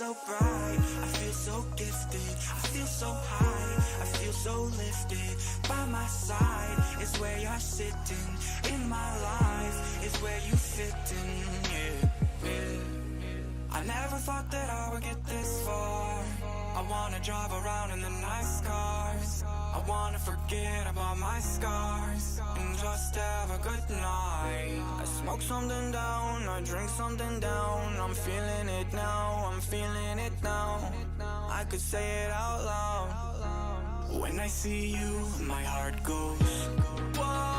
so bright, I feel so gifted, I feel so high, I feel so lifted. By my side is where you're sitting, in my life is where you fit in, yeah. I never thought that I would get this far. I wanna drive around in the nice cars, I wanna forget about my scars and just have a good night. I smoke something down, I drink something down. I'm feeling it now, I'm feeling it now. I could say it out loud. When I see you, my heart goes, whoa.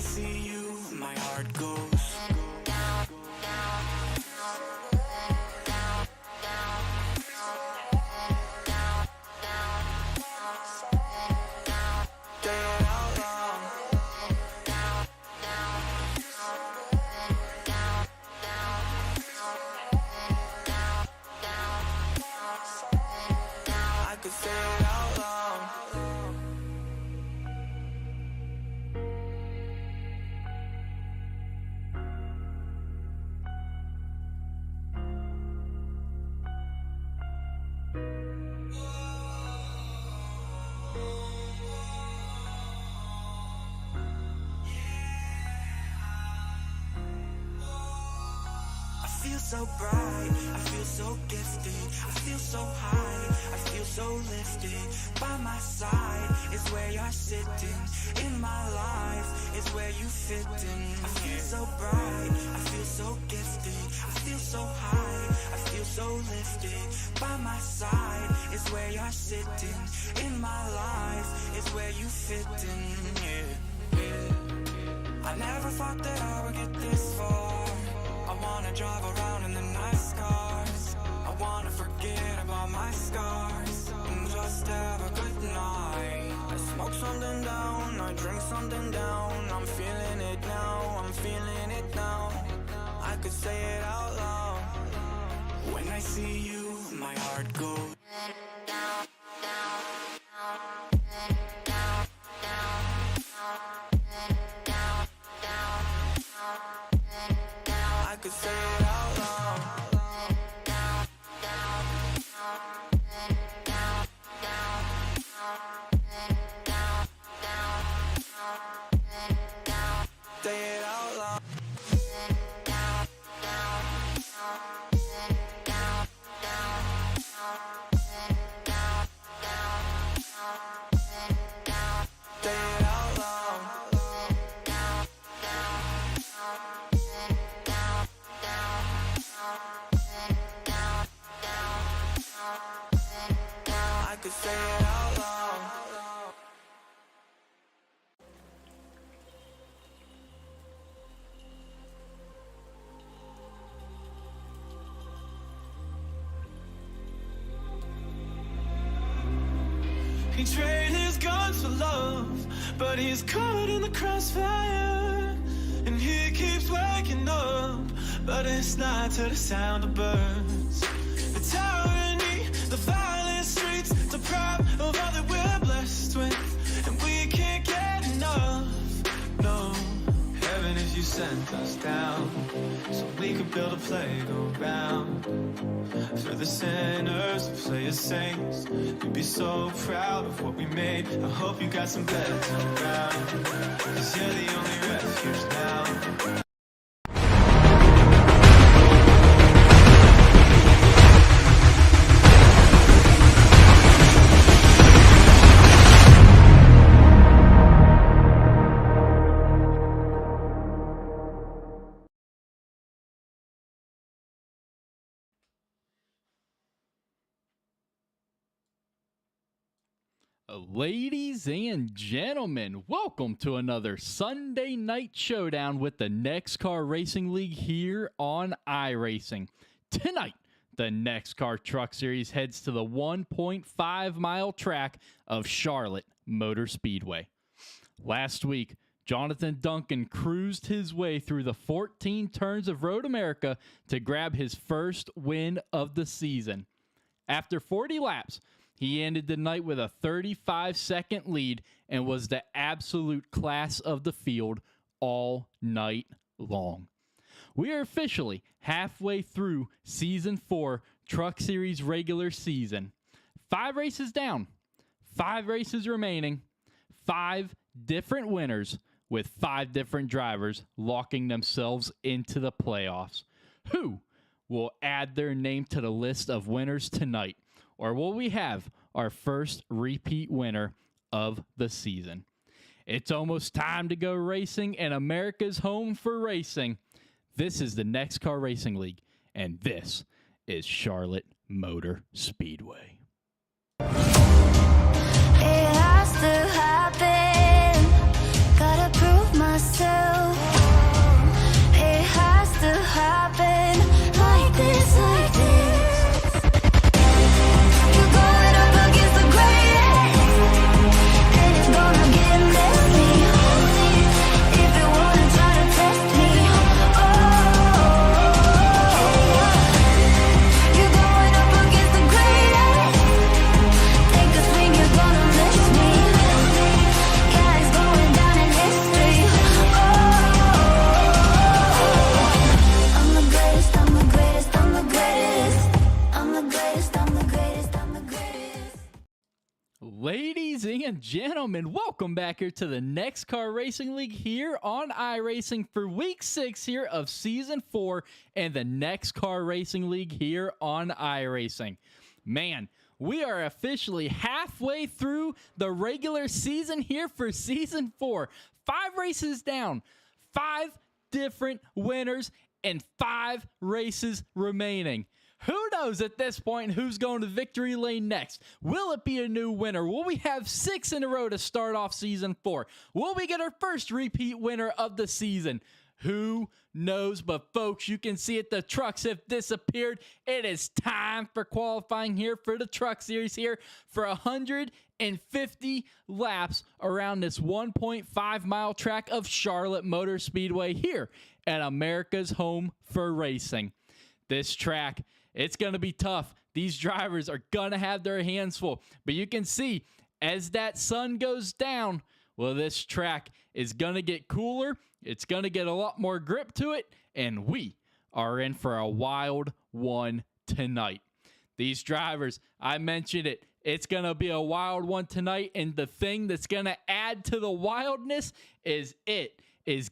See you, my heart goes down, down, down, down, down, down, down. Say it out loud. Down, down, down, down. I could say it out loud. I feel so bright, I feel so gifted, I feel so high, I feel so lifted. By my side is where you're sitting, in my life is where you fit in. I feel so bright, I feel so gifted, I feel so high, I feel so lifted. By my side is where you're sitting, in my life is where you fit in, yeah. I never thought that I would get this far. I wanna drive around in the nice cars, I wanna forget about my scars and just have a good night. I smoke something down, I drink something down. I'm feeling it now, I'm feeling it now. I could say it out loud. When I see you, my heart goes down, down, down, down, down, down, down. I could say it out loud. Down, down, down, down, down, down, down. Say it out loud. Down, down, down, down, down, down. Say it out loud. Down, down. I could say it out loud. He traded his guns for love, but he's caught in the crossfire. And he keeps waking up, but it's not to the sound of birds. The tyranny, the violent streets, deprived of all that we're blessed with, and we can't get enough. No, heaven if you sent us down, so we could build a playground for the sinners to play as saints. We'd be so proud of what we made. I hope you got some beds around, 'cause you're the only refuge now. Ladies and gentlemen, welcome to another Sunday Night Showdown with the NEXXTCAR Racing League here on iRacing. Tonight, the NEXXTCAR Truck Series heads to the 1.5-mile track of Charlotte Motor Speedway. Last week, Jonathan Duncan cruised his way through the 14 turns of Road America to grab his first win of the season. After 40 laps, he ended the night with a 35-second lead and was the absolute class of the field all night long. We are officially halfway through Season 4 Truck Series regular season. 5 races down, 5 races remaining, 5 different winners with 5 different drivers locking themselves into the playoffs. Who will add their name to the list of winners tonight? Or will we have our first repeat winner of the season? It's almost time to go racing, and America's home for racing. This is the NEXXTCAR Racing League, and this is Charlotte Motor Speedway. It has to happen. Gotta prove myself. It has to happen like this, like this. You're going up against the greatest, and it's gonna get messy. If you wanna try to test me, you're going up against the greatest. Take a swing, you're gonna miss me. Yeah, it's going down in history. I'm the greatest, I'm the greatest, I'm the greatest. I'm the greatest, I'm the greatest, I'm the greatest. Ladies and gentlemen, welcome back here to the NEXXTCAR Racing League here on iRacing for week 6 here of season 4 and the NEXXTCAR Racing League here on iRacing. Man, we are officially halfway through the regular season here for season 4. 5 races down, 5 different winners, and 5 races remaining. Who knows at this point who's going to victory lane next? Will it be a new winner? Will we have 6 in a row to start off season 4? Will we get our first repeat winner of the season? Who knows? But folks, you can see it. The trucks have disappeared. It is time for qualifying here for the Truck Series here for 150 laps around this 1.5 mile track of Charlotte Motor Speedway here at America's home for racing. This track, it's going to be tough. These drivers are going to have their hands full. But you can see as that sun goes down, well, this track is going to get cooler. It's going to get a lot more grip to it. And we are in for a wild one tonight. These drivers, I mentioned it. It's going to be a wild one tonight. And the thing that's going to add to the wildness is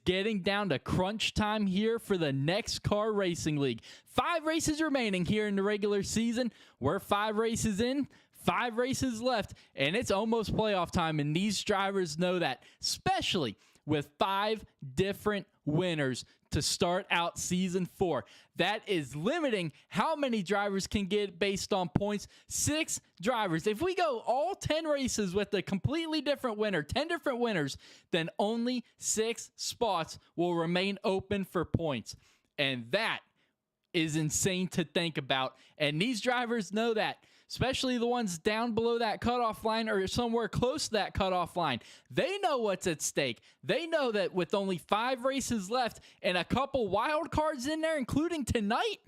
getting down to crunch time here for the NEXXTCAR Racing League. 5 races remaining here in the regular season. We're 5 races in, 5 races left, and it's almost playoff time, and these drivers know that, especially with 5 different winners to start out season 4. That is limiting how many drivers can get based on points. 6 drivers. If we go all 10 races with a completely different winner, 10 different winners, then only 6 spots will remain open for points. And that is insane to think about. And these drivers know that, especially the ones down below that cutoff line or somewhere close to that cutoff line. They know what's at stake. They know that with only 5 races left and a couple wild cards in there, including tonight,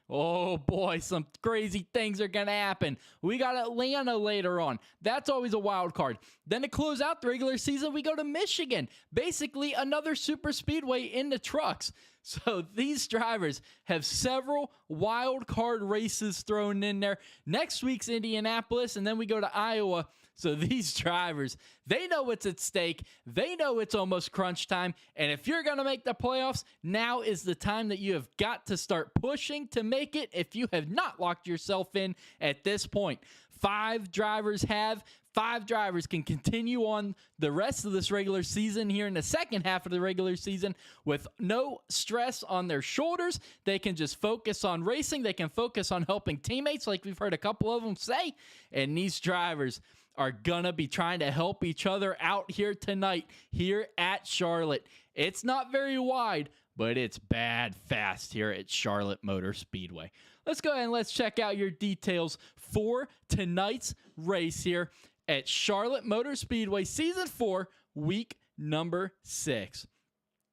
oh boy, some crazy things are going to happen. We got Atlanta later on. That's always a wild card. Then to close out the regular season, we go to Michigan. Basically another super speedway in the trucks. So these drivers have several wild card races thrown in there. Next week's Indianapolis, and then we go to Iowa. So these drivers, they know what's at stake. They know it's almost crunch time. And if you're going to make the playoffs, now is the time that you have got to start pushing to make it if you have not locked yourself in at this point. 5 drivers have. 5 drivers can continue on the rest of this regular season here in the second half of the regular season with no stress on their shoulders. They can just focus on racing. They can focus on helping teammates like we've heard a couple of them say. And these drivers are going to be trying to help each other out here tonight here at Charlotte. It's not very wide, but it's bad fast here at Charlotte Motor Speedway. Let's go ahead and let's check out your details for tonight's race here at Charlotte Motor Speedway Season 4, Week number 6.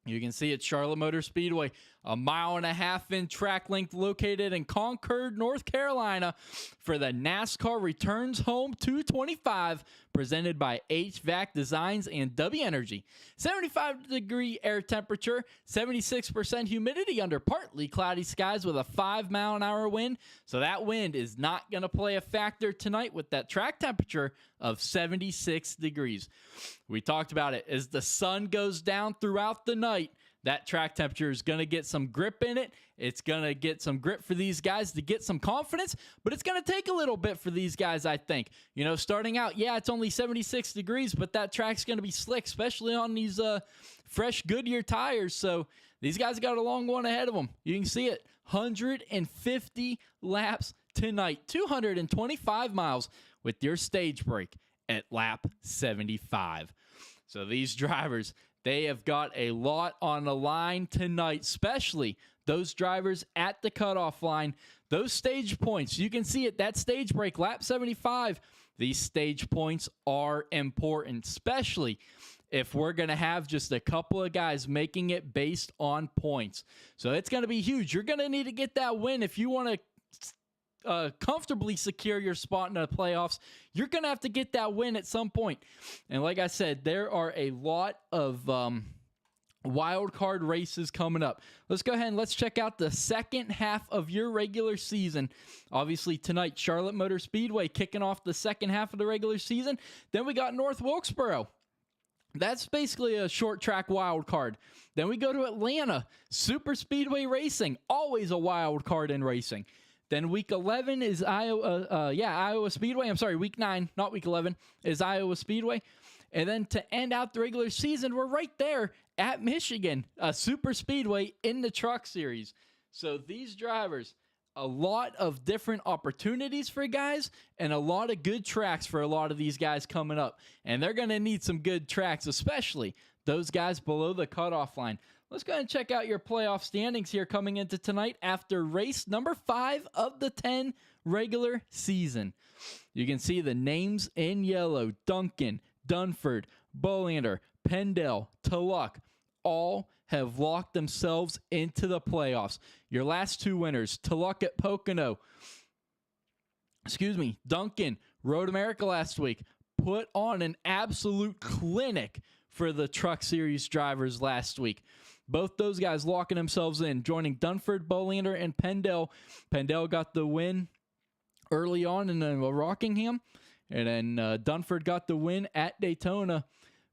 You can see at Charlotte Motor Speedway, 1.5 mile in track length located in Concord, North Carolina for the NASCAR Returns Home 225 presented by HVAC Designs and W Energy. 75-degree air temperature, 76% humidity under partly cloudy skies with a 5-mile-an-hour wind. So that wind is not going to play a factor tonight with that track temperature of 76 degrees. We talked about it. As the sun goes down throughout the night, that track temperature is going to get some grip in it. It's going to get some grip for these guys to get some confidence, but it's going to take a little bit for these guys, I think. You know, starting out, yeah, it's only 76 degrees, but that track's going to be slick, especially on these fresh Goodyear tires. So these guys got a long one ahead of them. You can see it, 150 laps tonight, 225 miles with your stage break at lap 75. So these drivers, they have got a lot on the line tonight, especially those drivers at the cutoff line. Those stage points, you can see it, that stage break, lap 75. These stage points are important, especially if we're going to have just a couple of guys making it based on points. So it's going to be huge. You're going to need to get that win if you want to comfortably secure your spot in the playoffs. You're going to have to get that win at some point. And like I said, there are a lot of wild card races coming up. Let's go ahead and let's check out the second half of your regular season. Obviously tonight, Charlotte Motor Speedway kicking off the second half of the regular season. Then we got North Wilkesboro. That's basically a short track wild card. Then we go to Atlanta, Super Speedway Racing, always a wild card in racing. Then week 11 is Iowa Speedway. I'm sorry, week 9, not week 11, is Iowa Speedway. And then to end out the regular season, we're right there at Michigan, a Super Speedway in the Truck Series. So these drivers, a lot of different opportunities for guys and a lot of good tracks for a lot of these guys coming up. And they're going to need some good tracks, especially those guys below the cutoff line. Let's go ahead and check out your playoff standings here coming into tonight after race number 5 of the 10 regular season. You can see the names in yellow: Duncan, Dunford, Bolander, Pendel, Tulloch, all have locked themselves into the playoffs. Your last 2 winners, Tulloch at Pocono, Duncan, Road America last week, put on an absolute clinic for the Truck Series drivers last week. Both those guys locking themselves in, joining Dunford, Bolander, and Pendel. Pendel got the win early on in Rockingham, and then Dunford got the win at Daytona.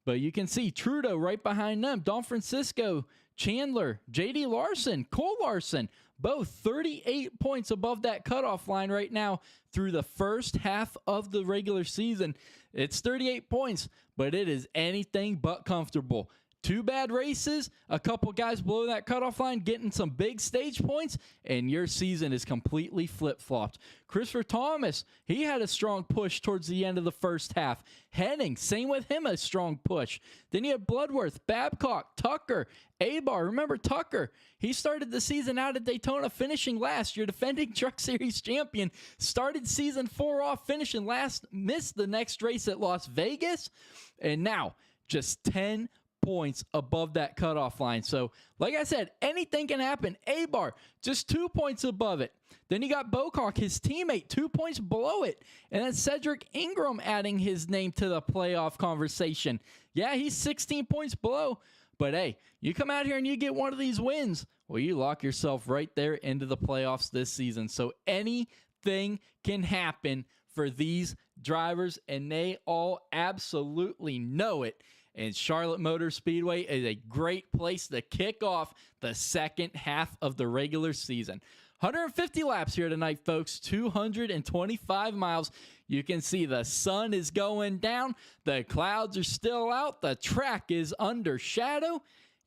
But you can see Trudeau right behind them, Don Francisco, Chandler, J.D. Larson, Cole Larson, both 38 points above that cutoff line right now through the first half of the regular season. It's 38 points, but it is anything but comfortable. 2 bad races, a couple guys below that cutoff line getting some big stage points, and your season is completely flip-flopped. Christopher Thomas, he had a strong push towards the end of the first half. Henning, same with him, a strong push. Then you have Bloodworth, Babcock, Tucker, Abar. Remember Tucker, he started the season out at Daytona finishing last. Your defending Truck Series champion started season 4 off finishing last, missed the next race at Las Vegas, and now just 10 points above that cutoff line. So, like I said, anything can happen. Abar, just 2 points above it. Then you got Bocock, his teammate, 2 points below it. And then Cedric Ingram adding his name to the playoff conversation. Yeah, he's 16 points below. But hey, you come out here and you get one of these wins, well, you lock yourself right there into the playoffs this season. So anything can happen for these drivers, and they all absolutely know it. And Charlotte Motor Speedway is a great place to kick off the second half of the regular season. 150 laps here tonight, folks. 225 miles. You can see the sun is going down. The clouds are still out. The track is under shadow.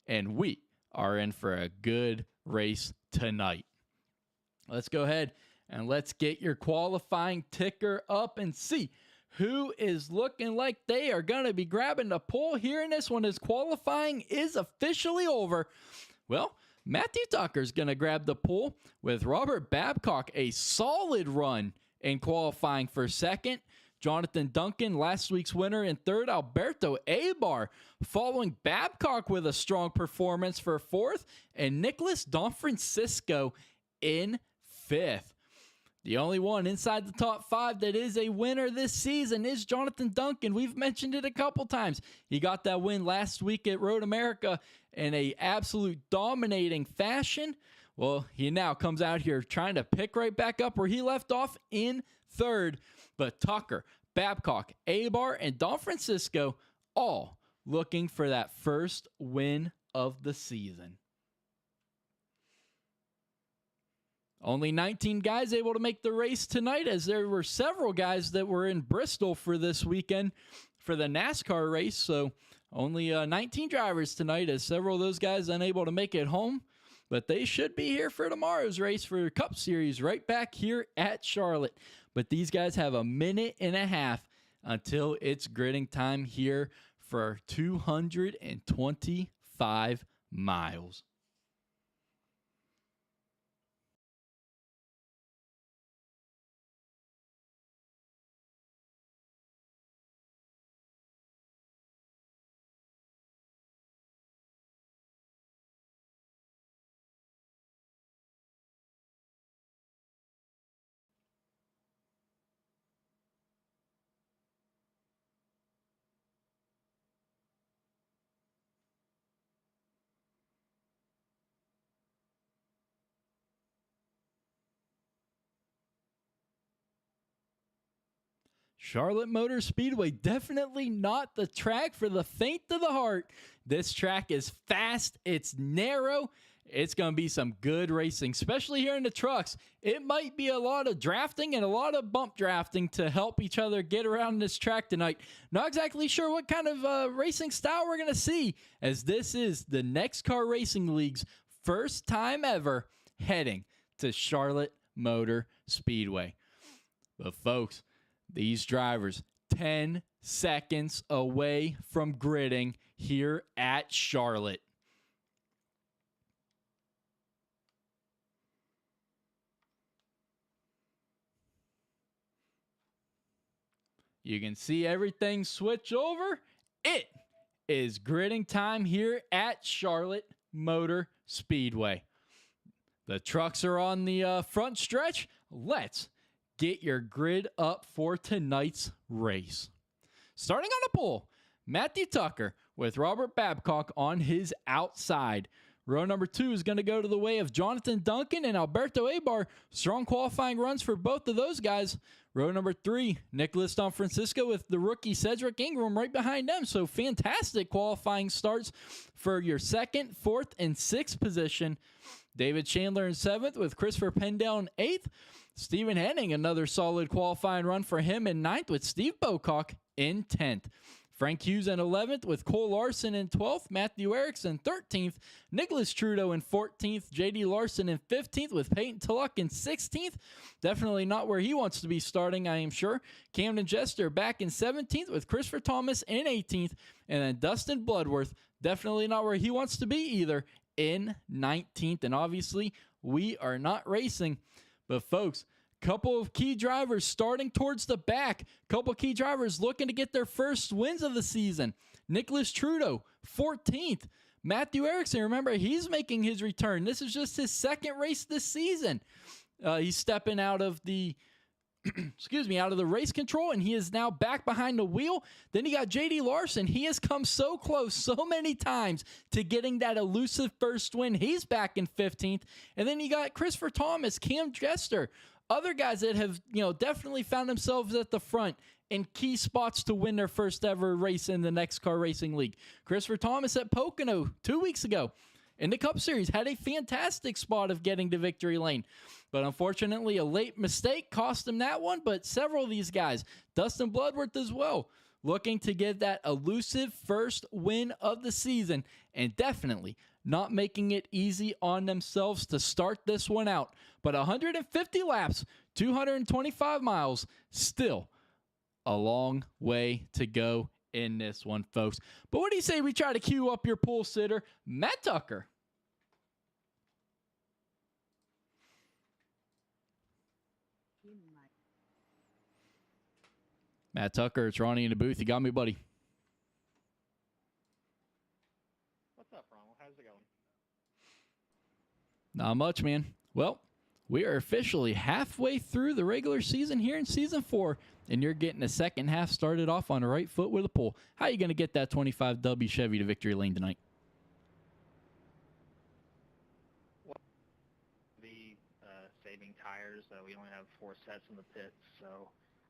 And we are in for a good race tonight. Let's go ahead and let's get your qualifying ticker up and see who is looking like they are going to be grabbing the pole here in this one as qualifying is officially over. Well, Matthew Tucker's going to grab the pole with Robert Babcock, a solid run in qualifying for second. Jonathan Duncan, last week's winner. In third, Alberto Abar, following Babcock with a strong performance for fourth, and Nicholas Donfrancisco in fifth. The only one inside the top five that is a winner this season is Jonathan Duncan. We've mentioned it a couple times. He got that win last week at Road America in a absolute dominating fashion. Well, he now comes out here trying to pick right back up where he left off in third. But Tucker, Babcock, Abar, and Donfrancisco all looking for that first win of the season. Only 19 guys able to make the race tonight, as there were several guys that were in Bristol for this weekend for the NASCAR race. So only 19 drivers tonight, as several of those guys unable to make it home. But they should be here for tomorrow's race for Cup Series right back here at Charlotte. But these guys have a minute and a half until it's gridding time here for 225 miles. Charlotte Motor Speedway, definitely not the track for the faint of the heart. This track is fast, it's narrow, it's going to be some good racing, especially here in the trucks. It might be a lot of drafting and a lot of bump drafting to help each other get around this track tonight. Not exactly sure what kind of racing style we're going to see, as this is the NEXXTCAR Racing League's first time ever heading to Charlotte Motor Speedway. But folks, these drivers 10 seconds away from gridding here at Charlotte. You can see everything switch over. It is gridding time here at Charlotte Motor Speedway. The trucks are on the front stretch. Let's get your grid up for tonight's race. Starting on the pole, Matthew Tucker with Robert Babcock on his outside. Row number 2 is going to go to the way of Jonathan Duncan and Alberto Abar. Strong qualifying runs for both of those guys. Row number 3, Nicholas Donfrancisco with the rookie Cedric Ingram right behind them. So fantastic qualifying starts for your 2nd, 4th, and 6th position. David Chandler in 7th with Christopher Pendell in 8th. Stephen Henning, another solid qualifying run for him in 9th with Steve Bocock in 10th. Frank Hughes in 11th with Cole Larson in 12th. Matthew Erickson 13th. Nicholas Trudeau in 14th. J.D. Larson in 15th with Peyton Tullock in 16th. Definitely not where he wants to be starting, I am sure. Camden Jester back in 17th with Christopher Thomas in 18th. And then Dustin Bloodworth, definitely not where he wants to be either, in 19th. And obviously, we are not racing. But folks, couple of key drivers starting towards the back. Couple key drivers looking to get their first wins of the season. Nicholas Trudeau, 14th. Matthew Erickson, remember, he's making his return. This is just his 2nd race this season. He's stepping out of the out of the race control, and he is now back behind the wheel. Then you got J.D. Larson. He has come so close so many times to getting that elusive first win. He's back in 15th. And then you got Christopher Thomas, Cam Jester, other guys that have, definitely found themselves at the front in key spots to win their first ever race in the NEXXTCAR Racing League. Christopher Thomas at Pocono 2 weeks ago in the Cup Series had a fantastic spot of getting to victory lane. But unfortunately, a late mistake cost him that one. But several of these guys, Dustin Bloodworth as well, looking to get that elusive first win of the season, and definitely not making it easy on themselves to start this one out. But 150 laps, 225 miles, still a long way to go in this one, folks. But what do you say we try to cue up your pool sitter, Matt Tucker? Matt Tucker, it's Ronnie in the booth. You got me, buddy? What's up, Ronald? How's it going? Not much, man. Well, we are officially halfway through the regular season here in Season 4, and you're getting the second half started off on the right foot with a pull. How are you going to get that 25W Chevy to victory lane tonight? Be saving tires. We only have 4 sets in the pits, so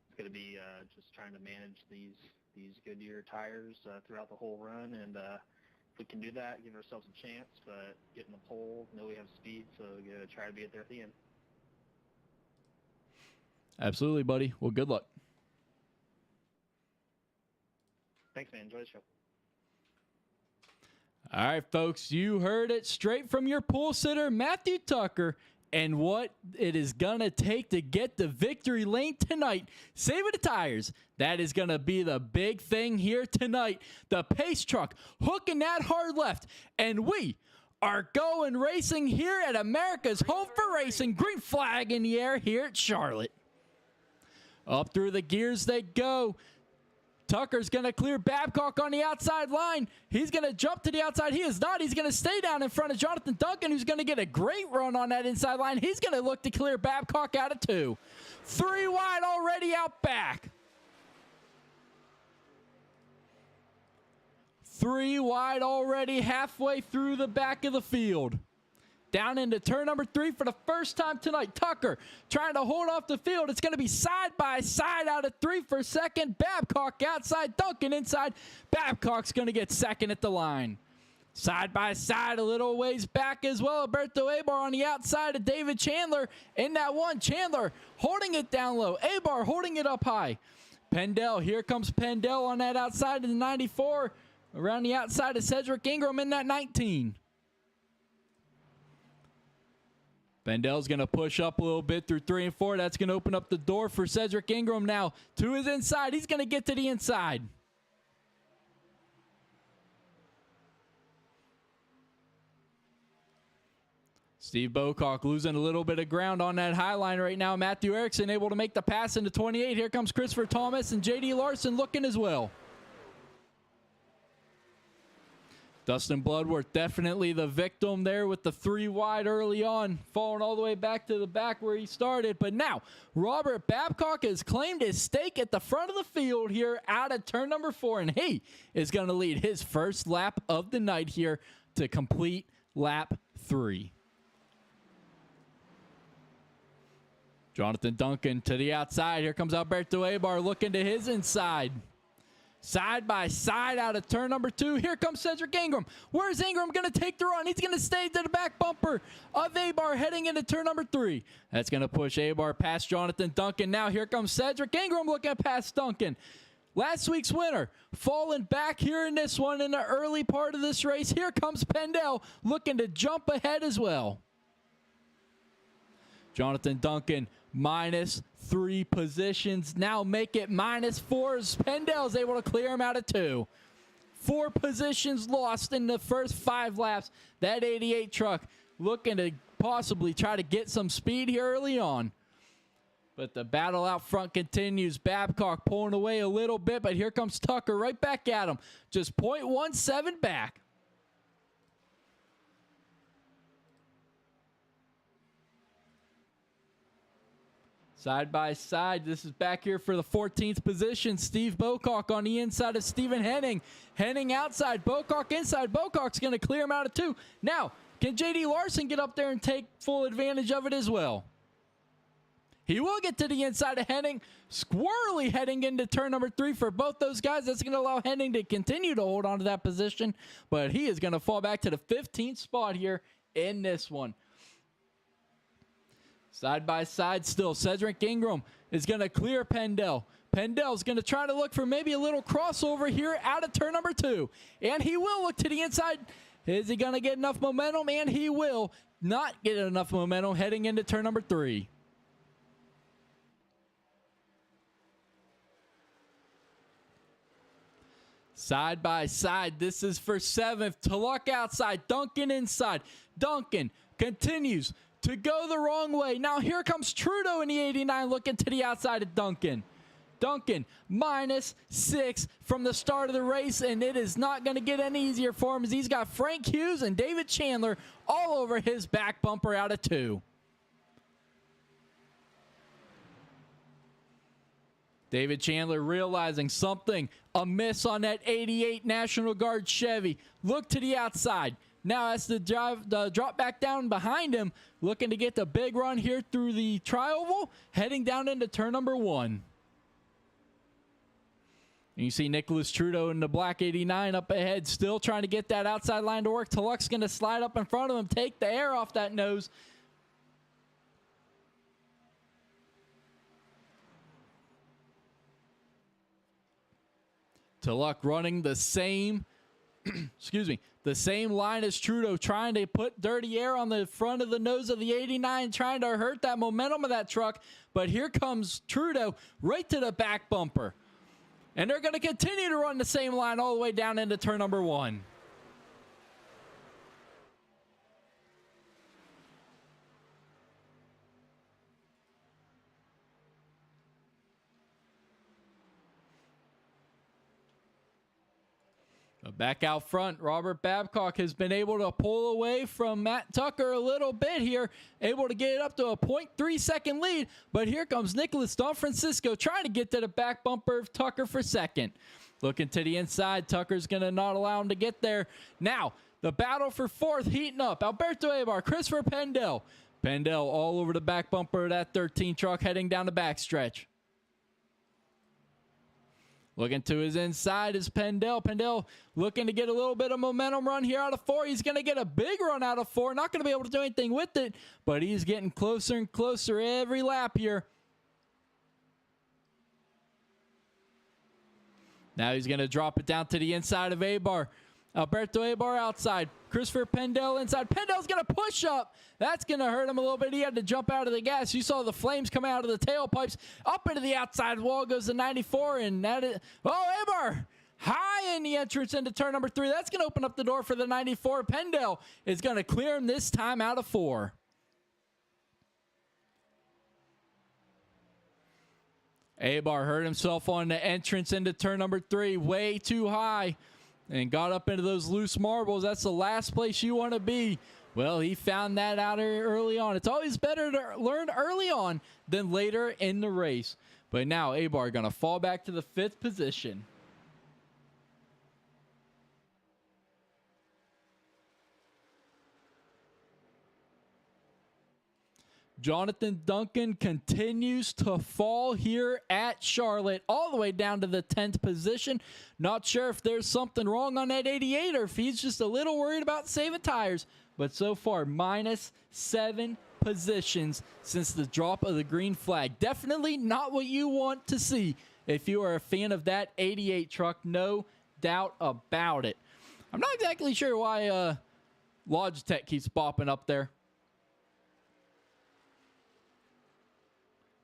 it's going to be just trying to manage these Goodyear tires throughout the whole run, and if we can do that, give ourselves a chance, but getting the pole, know we have speed, so we're going to try to be there at the end. Absolutely, buddy. Well, good luck. Thanks, man. Enjoy the show. All right, folks, you heard it straight from your pole sitter, Matthew Tucker, and what it is going to take to get the victory lane tonight. Saving the tires. That is going to be the big thing here tonight. The pace truck hooking that hard left, and we are going racing here at America's Home for Racing. Green flag in the air here at Charlotte. Up through the gears they go. Tucker's going to clear Babcock on the outside line. He's going to jump to the outside. He is not. He's going to stay down in front of Jonathan Duncan, who's going to get a great run on that inside line. He's going to look to clear Babcock out of 2. 3 wide already out back. 3 wide already halfway through the back of the field. Down into turn number 3 for the first time tonight. Tucker trying to hold off the field. It's going to be side by side out of 3 for second. Babcock outside, Duncan inside. Babcock's going to get second at the line. Side by side, a little ways back as well. Alberto Abar on the outside of David Chandler. In that one, Chandler holding it down low. Abar holding it up high. Pendel, here comes Pendel on that outside of the 94. Around the outside of Cedric Ingram in that 19. Pendel's going to push up a little bit through 3 and 4. That's going to open up the door for Cedric Ingram now to his inside. He's going to get to the inside. Steve Bocock losing a little bit of ground on that high line right now. Matthew Erickson able to make the pass into 28. Here comes Christopher Thomas and J.D. Larson looking as well. Dustin Bloodworth definitely the victim there with the 3 wide early on, falling all the way back to the back where he started. But now, Robert Babcock has claimed his stake at the front of the field here out of turn number 4, and he is going to lead his first lap of the night here to complete lap 3. Jonathan Duncan to the outside. Here comes Alberto Abar looking to his inside. Side by side out of turn number 2. Here comes Cedric Ingram. Where's Ingram going to take the run? He's going to stay to the back bumper of Abar heading into turn number 3. That's going to push Abar past Jonathan Duncan. Now here comes Cedric Ingram looking past Duncan. Last week's winner falling back here in this one in the early part of this race. Here comes Pendel looking to jump ahead as well. Jonathan Duncan -3 positions. Now make it -4 as Pendel's able to clear him out of 2. 4 positions lost in the first 5 laps. That 88 truck looking to possibly try to get some speed here early on. But the battle out front continues. Babcock pulling away a little bit, but here comes Tucker right back at him. Just 0.17 back. Side by side, this is back here for the 14th position. Steve Bocock on the inside of Stephen Henning. Henning outside, Bocock inside. Bocock's going to clear him out of 2. Now, can J.D. Larson get up there and take full advantage of it as well? He will get to the inside of Henning. Squirrely heading into turn number 3 for both those guys. That's going to allow Henning to continue to hold on to that position. But he is going to fall back to the 15th spot here in this one. Side by side still, Cedric Ingram is going to clear Pendel. Pendel's going to try to look for maybe a little crossover here out of turn number 2. And he will look to the inside. Is he going to get enough momentum? And he will not get enough momentum heading into turn number 3. Side by side, this is for 7th. Tulloch outside, Duncan inside. Duncan continues to go the wrong way. Now here comes Trudeau in the 89 looking to the outside of Duncan. Duncan -6 from the start of the race, and it is not going to get any easier for him as he's got Frank Hughes and David Chandler all over his back bumper out of 2. David Chandler realizing something amiss on that 88 National Guard Chevy. Look to the outside. Now has to drop back down behind him, looking to get the big run here through the tri-oval, heading down into turn number 1. And you see Nicholas Trudeau in the black 89 up ahead, still trying to get that outside line to work. Tulloch's going to slide up in front of him, take the air off that nose. Tulloch running the same, excuse me, the same line as Trudeau, trying to put dirty air on the front of the nose of the 89, trying to hurt that momentum of that truck. But here comes Trudeau right to the back bumper. And they're going to continue to run the same line all the way down into turn number 1. Back out front, Robert Babcock has been able to pull away from Matt Tucker a little bit here, able to get it up to a 0.3 second lead, but here comes Nicholas Francisco trying to get to the back bumper of Tucker for second. Looking to the inside, Tucker's going to not allow him to get there. Now, the battle for 4th heating up. Alberto Abar, Christopher Pendel. Pendel all over the back bumper of that 13 truck heading down the backstretch. Looking to his inside is Pendel. Pendel looking to get a little bit of momentum run here out of 4. He's going to get a big run out of 4. Not going to be able to do anything with it, but he's getting closer and closer every lap here. Now he's going to drop it down to the inside of Abar. Alberto Abar outside. Christopher Pendel inside. Pendel's going to push up. That's going to hurt him a little bit. He had to jump out of the gas. You saw the flames coming out of the tailpipes. Up into the outside wall goes the 94. And that is... Oh, Abar high in the entrance into turn number 3. That's going to open up the door for the 94. Pendel is going to clear him this time out of 4. Abar hurt himself on the entrance into turn number 3. Way too high. And got up into those loose marbles. That's the last place you want to be. Well, he found that out early on. It's always better to learn early on than later in the race. But now Abar going to fall back to the 5th position. Jonathan Duncan continues to fall here at Charlotte, all the way down to the 10th position. Not sure if there's something wrong on that 88 or if he's just a little worried about saving tires. But so far, -7 positions since the drop of the green flag. Definitely not what you want to see if you are a fan of that 88 truck. No doubt about it. I'm not exactly sure why Logitech keeps bopping up there.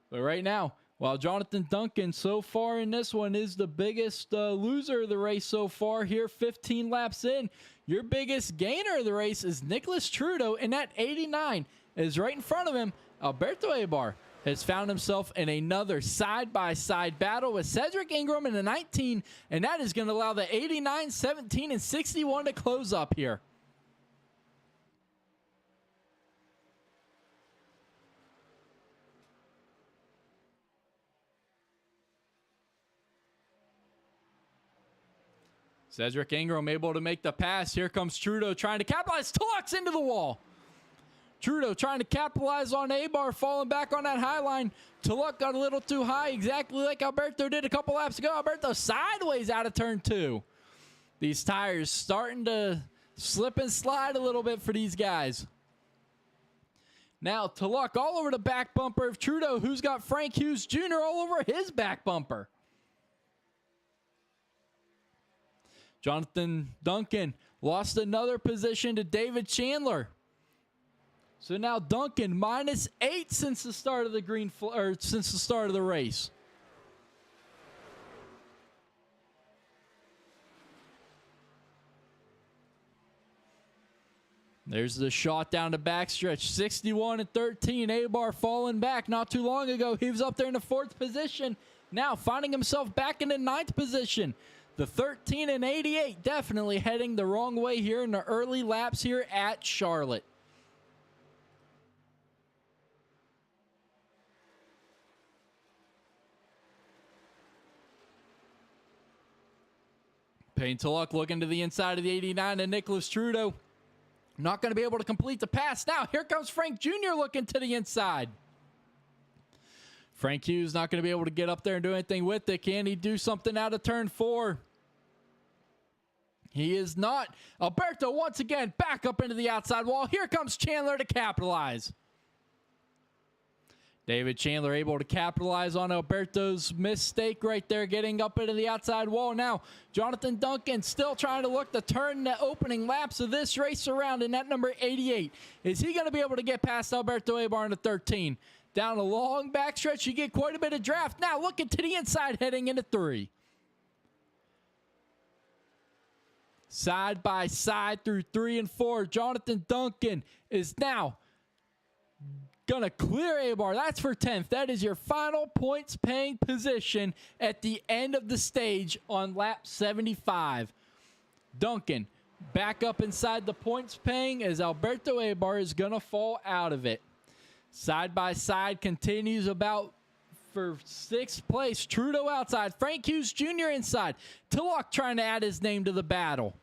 But right now, while Jonathan Duncan so far in this one is the biggest loser of the race so far here, 15 laps in, your biggest gainer of the race is Nicholas Trudeau, and that 89 is right in front of him. Alberto Abar has found himself in another side-by-side battle with Cedric Ingram in the 19, and that is going to allow the 89, 17, and 61 to close up here. Cedric Ingram able to make the pass. Here comes Trudeau trying to capitalize. Tulloch's into the wall. Trudeau trying to capitalize on Abar, falling back on that high line. Tulloch got a little too high, exactly like Alberto did a couple laps ago. Alberto sideways out of turn 2. These tires starting to slip and slide a little bit for these guys. Now Tulloch all over the back bumper of Trudeau, who's got Frank Hughes Jr. all over his back bumper. Jonathan Duncan lost another position to David Chandler. So now Duncan -8 since the start of the since the start of the race. There's the shot down the backstretch. 61 and 13. Abar falling back not too long ago. He was up there in the 4th position. Now finding himself back in the 9th position. The 13 and 88 definitely heading the wrong way here in the early laps here at Charlotte. Payne to Luck looking to the inside of the 89 and Nicholas Trudeau. Not going to be able to complete the pass. Now here comes Frank Jr. looking to the inside. Frank Hughes not going to be able to get up there and do anything with it. Can he do something out of turn 4? He is not. Alberto once again back up into the outside wall. Here comes Chandler to capitalize. David Chandler able to capitalize on Alberto's mistake right there, getting up into the outside wall. Now, Jonathan Duncan still trying to look to turn the opening laps of this race around in that number 88. Is he going to be able to get past Alberto Abar in the 13? Down a long backstretch, you get quite a bit of draft. Now, looking to the inside, heading into 3. Side by side through 3 and 4. Jonathan Duncan is now going to clear A-Bar. That's for 10th. That is your final points paying position at the end of the stage on lap 75. Duncan back up inside the points paying as Alberto A-Bar is going to fall out of it. Side by side continues about for 6th place. Trudeau outside. Frank Hughes Jr. inside. Tillock trying to add his name to the battle.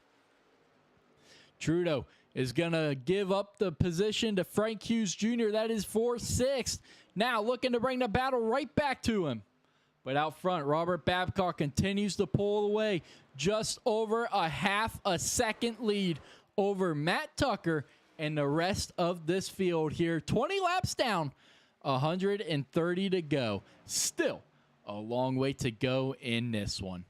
Trudeau is going to give up the position to Frank Hughes Jr. That is for 6th. Now looking to bring the battle right back to him. But out front, Robert Babcock continues to pull away just over a half a second lead over Matt Tucker and the rest of this field here. 20 laps down, 130 to go. Still a long way to go in this one.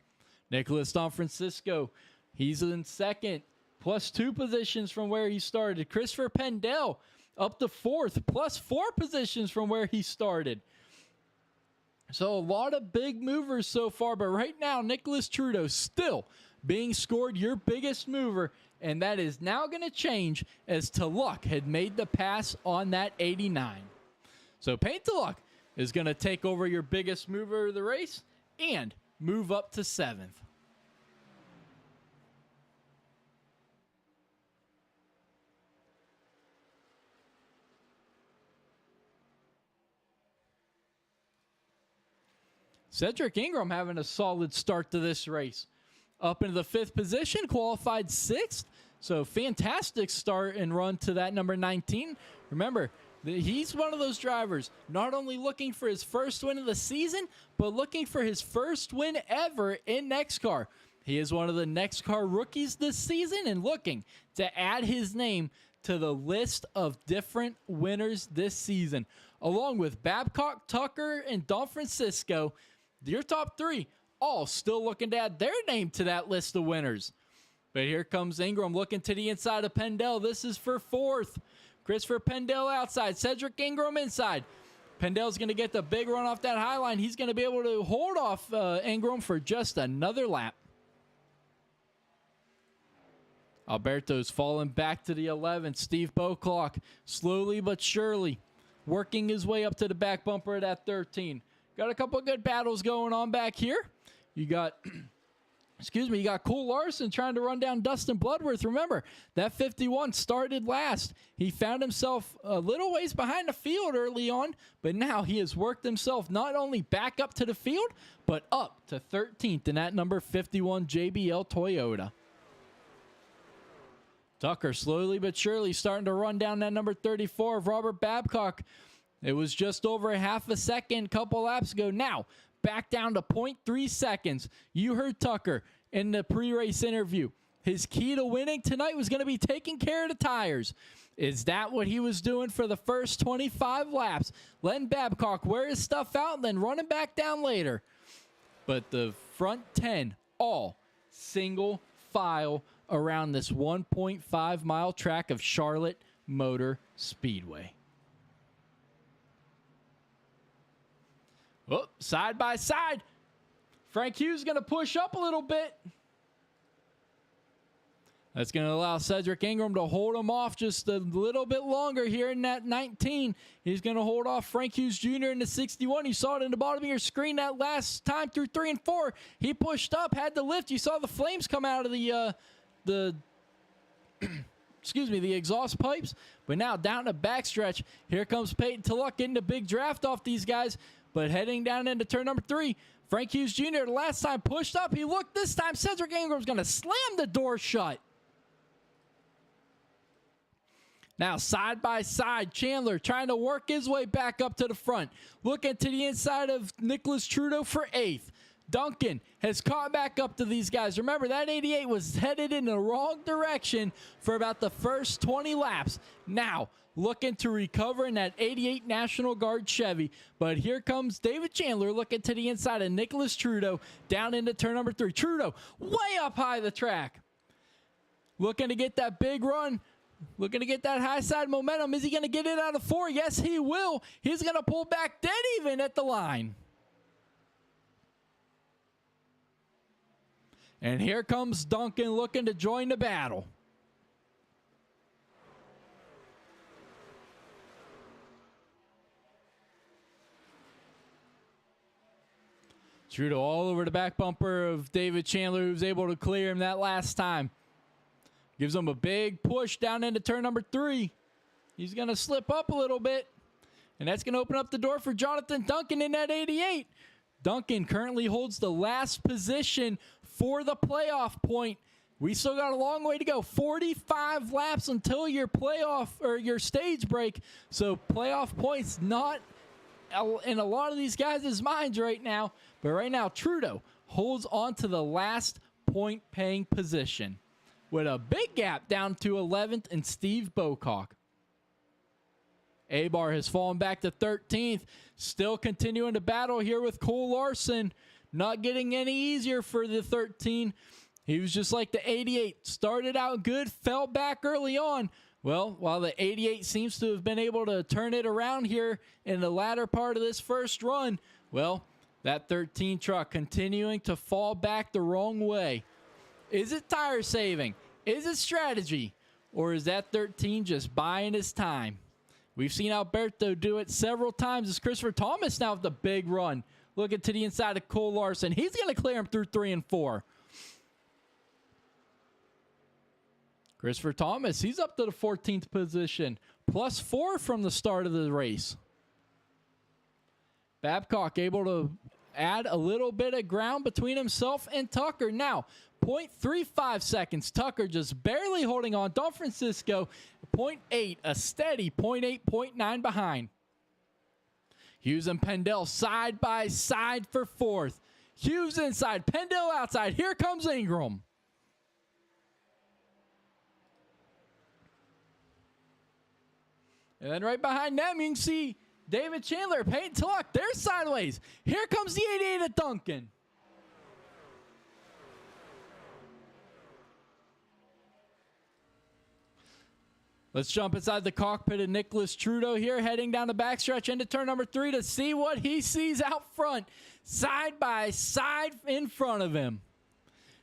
Nicholas DeFrancisco, he's in 2nd. Plus 2 positions from where he started. Christopher Pendell up to 4th, plus 4 positions from where he started. So a lot of big movers so far, but right now, Nicholas Trudeau still being scored your biggest mover, and that is now going to change as Tulloch had made the pass on that 89. So Payne Tulloch is going to take over your biggest mover of the race and move up to 7th. Cedric Ingram having a solid start to this race. Up into the 5th position, qualified 6th. So fantastic start and run to that number 19. Remember, he's one of those drivers not only looking for his first win of the season, but looking for his first win ever in NEXXTCAR. He is one of the NEXXTCAR rookies this season and looking to add his name to the list of different winners this season. Along with Babcock, Tucker, and DeFrancisco, your top 3 all still looking to add their name to that list of winners. But here comes Ingram looking to the inside of Pendell. This is for 4th. Christopher Pendell outside. Cedric Ingram inside. Pendell's going to get the big run off that high line. He's going to be able to hold off Ingram for just another lap. Alberto's falling back to the 11th. Steve Boclock slowly but surely working his way up to the back bumper at that 13. Got a couple of good battles going on back here. You got, you got Cole Larson trying to run down Dustin Bloodworth. Remember, that 51 started last. He found himself a little ways behind the field early on, but now he has worked himself not only back up to the field, but up to 13th in that number 51 JBL Toyota. Tucker slowly but surely starting to run down that number 34 of Robert Babcock. It was just over a half a second, couple laps ago. Now, back down to 0.3 seconds. You heard Tucker in the pre-race interview. His key to winning tonight was going to be taking care of the tires. Is that what he was doing for the first 25 laps? Letting Babcock wear his stuff out and then running back down later. But the front 10, all single file around this 1.5 mile track of Charlotte Motor Speedway. Oh, side by side. Frank Hughes going to push up a little bit. That's going to allow Cedric Ingram to hold him off just a little bit longer here in that 19. He's going to hold off Frank Hughes Jr. in the 61. You saw it in the bottom of your screen that last time through 3 and 4. He pushed up, had the lift. You saw the flames come out of the excuse me, the exhaust pipes. But now down the backstretch, here comes Peyton Tulloch getting a big draft off these guys. But heading down into turn number 3, Frank Hughes Jr. the last time pushed up. He looked this time. Cedric Ingram's going to slam the door shut. Now, side by side, Chandler trying to work his way back up to the front. Looking to the inside of Nicholas Trudeau for 8th. Duncan has caught back up to these guys. Remember, that 88 was headed in the wrong direction for about the first 20 laps. Now, looking to recover in that 88 National Guard Chevy. But here comes David Chandler looking to the inside of Nicholas Trudeau down into turn number 3. Trudeau way up high the track. Looking to get that big run. Looking to get that high side momentum. Is he going to get it out of 4? Yes, he will. He's going to pull back dead even at the line. And here comes Duncan looking to join the battle. Trudeau all over the back bumper of David Chandler, who was able to clear him that last time. Gives him a big push down into turn number 3. He's going to slip up a little bit. And that's going to open up the door for Jonathan Duncan in that 88. Duncan currently holds the last position for the playoff point. We still got a long way to go. 45 laps until your playoff or your stage break. So playoff points not in a lot of these guys' minds right now. But right now, Trudeau holds on to the last point-paying position, with a big gap down to 11th and Steve Bocock. Abar has fallen back to 13th. Still continuing to battle here with Cole Larson. Not getting any easier for the 13. He was just like the 88. Started out good, fell back early on. Well, while the 88 seems to have been able to turn it around here in the latter part of this first run, well, that 13 truck continuing to fall back the wrong way. Is it tire saving? Is it strategy? Or is that 13 just buying his time? We've seen Alberto do it several times. It's Christopher Thomas now with the big run. Looking to the inside of Cole Larson. He's going to clear him through 3 and 4. Christopher Thomas, he's up to the 14th position. Plus 4 from the start of the race. Babcock able to add a little bit of ground between himself and Tucker. Now, 0.35 seconds. Tucker just barely holding on. Don Francisco, 0.8, a steady 0.8, 0.9 behind. Hughes and Pendel side by side for 4th. Hughes inside, Pendel outside. Here comes Ingram. And then right behind them, you can see David Chandler, Peyton Tulloch. They're sideways. Here comes the 88 of Duncan. Let's jump inside the cockpit of Nicholas Trudeau here, heading down the backstretch into turn number 3 to see what he sees out front, side by side in front of him.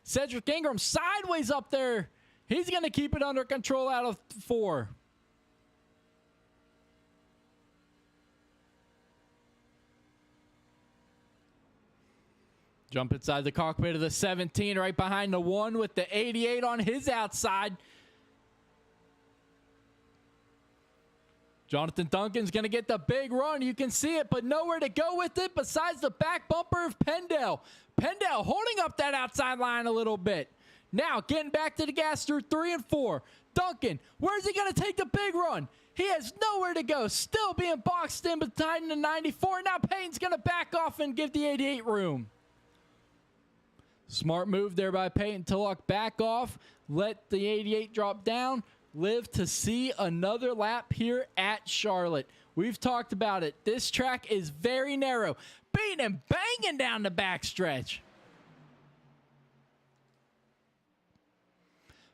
Cedric Ingram sideways up there. He's going to keep it under control out of 4. Jump inside the cockpit of the 17, right behind the 1 with the 88 on his outside. Jonathan Duncan's going to get the big run. You can see it, but nowhere to go with it besides the back bumper of Pendel. Pendel holding up that outside line a little bit. Now getting back to the gas through 3 and 4. Duncan, where's he going to take the big run? He has nowhere to go. Still being boxed in behind the 94. Now Payton's going to back off and give the 88 room. Smart move there by Peyton Tulloch. Back off. Let the 88 drop down. Live to see another lap here at Charlotte. We've talked about it. This track is very narrow. Beating and banging down the backstretch.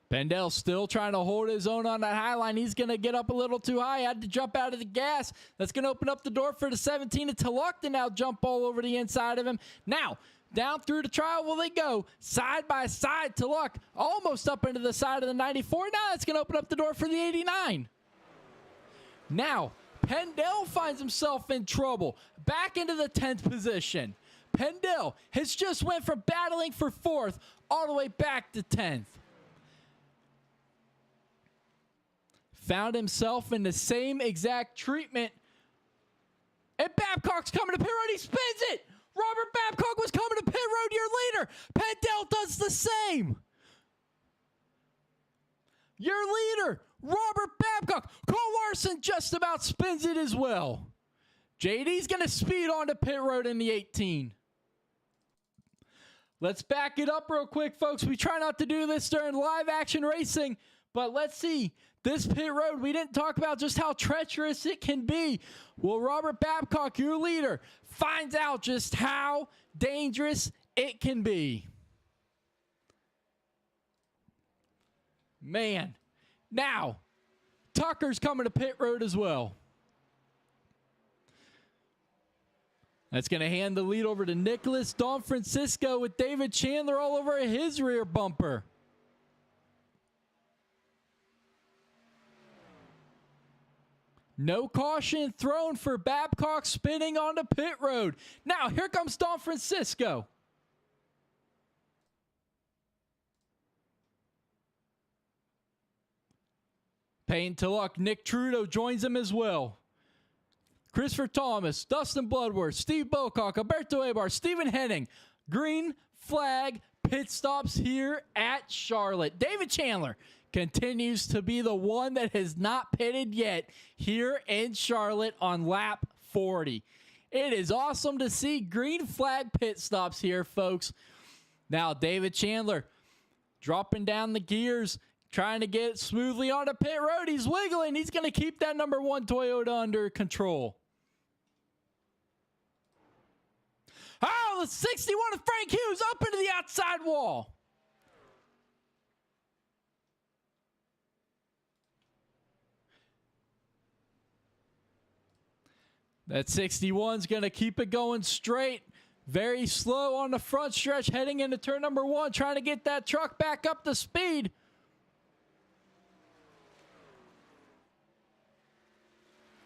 Pendel still trying to hold his own on that high line. He's going to get up a little too high. Had to jump out of the gas. That's going to open up the door for the 17 of Tulloch to now jump all over the inside of him. Now, Down through the trial will they go, side by side to Luck, almost up into the side of the 94. Now that's going to open up the door for the 89. Now, Pendell finds himself in trouble, back into the 10th position. Pendell has just went from battling for 4th all the way back to 10th. Found himself in the same exact treatment. And Babcock's coming to pit road. He spins it. Robert Babcock was coming to pit road, your leader. Pendell does the same. Your leader, Robert Babcock. Cole Larson just about spins it as well. JD's going to speed onto pit road in the 18. Let's back it up real quick, folks. We try not to do this during live action racing, but let's see. This pit road, we didn't talk about just how treacherous it can be. Well, Robert Babcock, your leader, finds out just how dangerous it can be. Man. Now, Tucker's coming to pit road as well. That's going to hand the lead over to Nicholas Don Francisco with David Chandler all over his rear bumper. No caution thrown for Babcock spinning onto pit road. Now, here comes Don Francisco. Payne to Luck, Nick Trudeau joins him as well. Christopher Thomas, Dustin Bloodworth, Steve Bocock, Alberto Abar, Stephen Henning. Green flag pit stops here at Charlotte. David Chandler continues to be the one that has not pitted yet here in Charlotte on lap 40. It is awesome to see green flag pit stops here, folks. Now, David Chandler dropping down the gears, trying to get smoothly onto pit road. He's wiggling. He's going to keep that number 1 Toyota under control. Oh, the 61 of Frank Hughes up into the outside wall. That 61's going to keep it going straight. Very slow on the front stretch, heading into turn number 1, trying to get that truck back up to speed.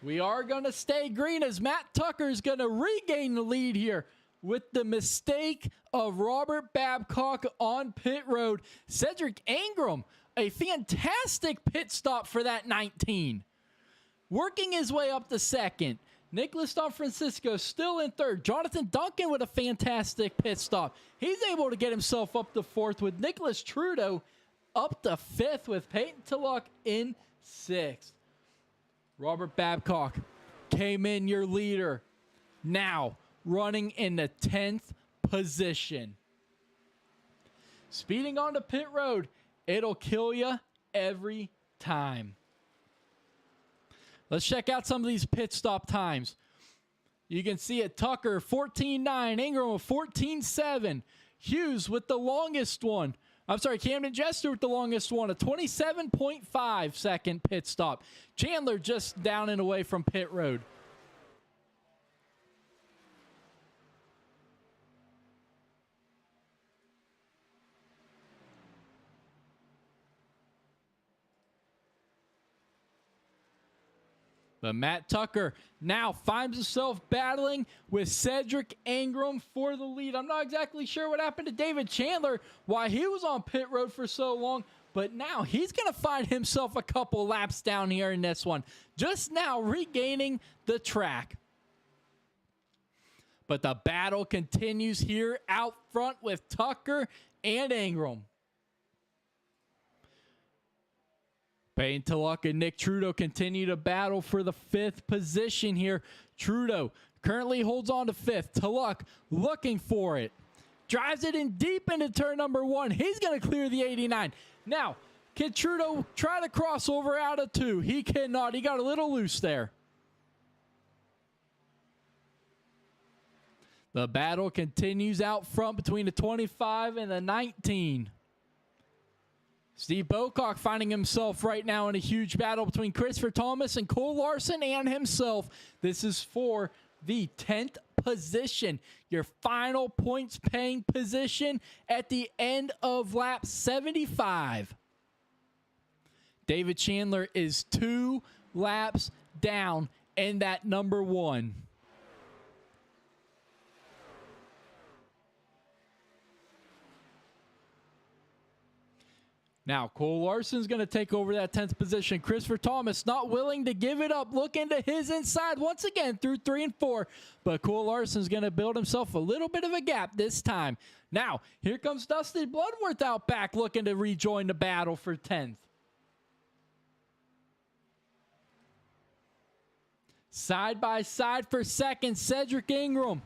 We are going to stay green as Matt Tucker is going to regain the lead here with the mistake of Robert Babcock on pit road. Cedric Ingram, a fantastic pit stop for that 19. Working his way up to second. Nicholas Don Francisco still in third. Jonathan Duncan with a fantastic pit stop. He's able to get himself up to 4th with Nicholas Trudeau up to 5th with Peyton Tulloch in 6th. Robert Babcock came in your leader. Now running in the 10th position. Speeding onto pit road. It'll kill you every time. Let's check out some of these pit stop times. You can see it. Tucker 14.9. Ingram 14.7. Hughes with the longest one. I'm sorry, Camden Jester with the longest one, a 27.5 second pit stop. Chandler just down and away from pit road. But Matt Tucker now finds himself battling with Cedric Ingram for the lead. I'm not exactly sure what happened to David Chandler, why he was on pit road for so long, but now he's going to find himself a couple laps down here in this one. Just now regaining the track. But the battle continues here out front with Tucker and Ingram. Payne Tulloch and Nick Trudeau continue to battle for the 5th position here. Trudeau currently holds on to 5th. Tulloch looking for it. Drives it in deep into turn number 1. He's going to clear the 89. Now, can Trudeau try to cross over out of 2? He cannot. He got a little loose there. The battle continues out front between the 25 and the 19. Steve Bocock finding himself right now in a huge battle between Christopher Thomas and Cole Larson and himself. This is for the 10th position, your final points paying position at the end of lap 75. David Chandler is 2 laps down in that number 1. Now, Cole Larson's going to take over that 10th position. Christopher Thomas not willing to give it up. Looking to his inside once again through 3 and 4. But Cole Larson's going to build himself a little bit of a gap this time. Now, here comes Dustin Bloodworth out back looking to rejoin the battle for 10th. Side by side for second, Cedric Ingram.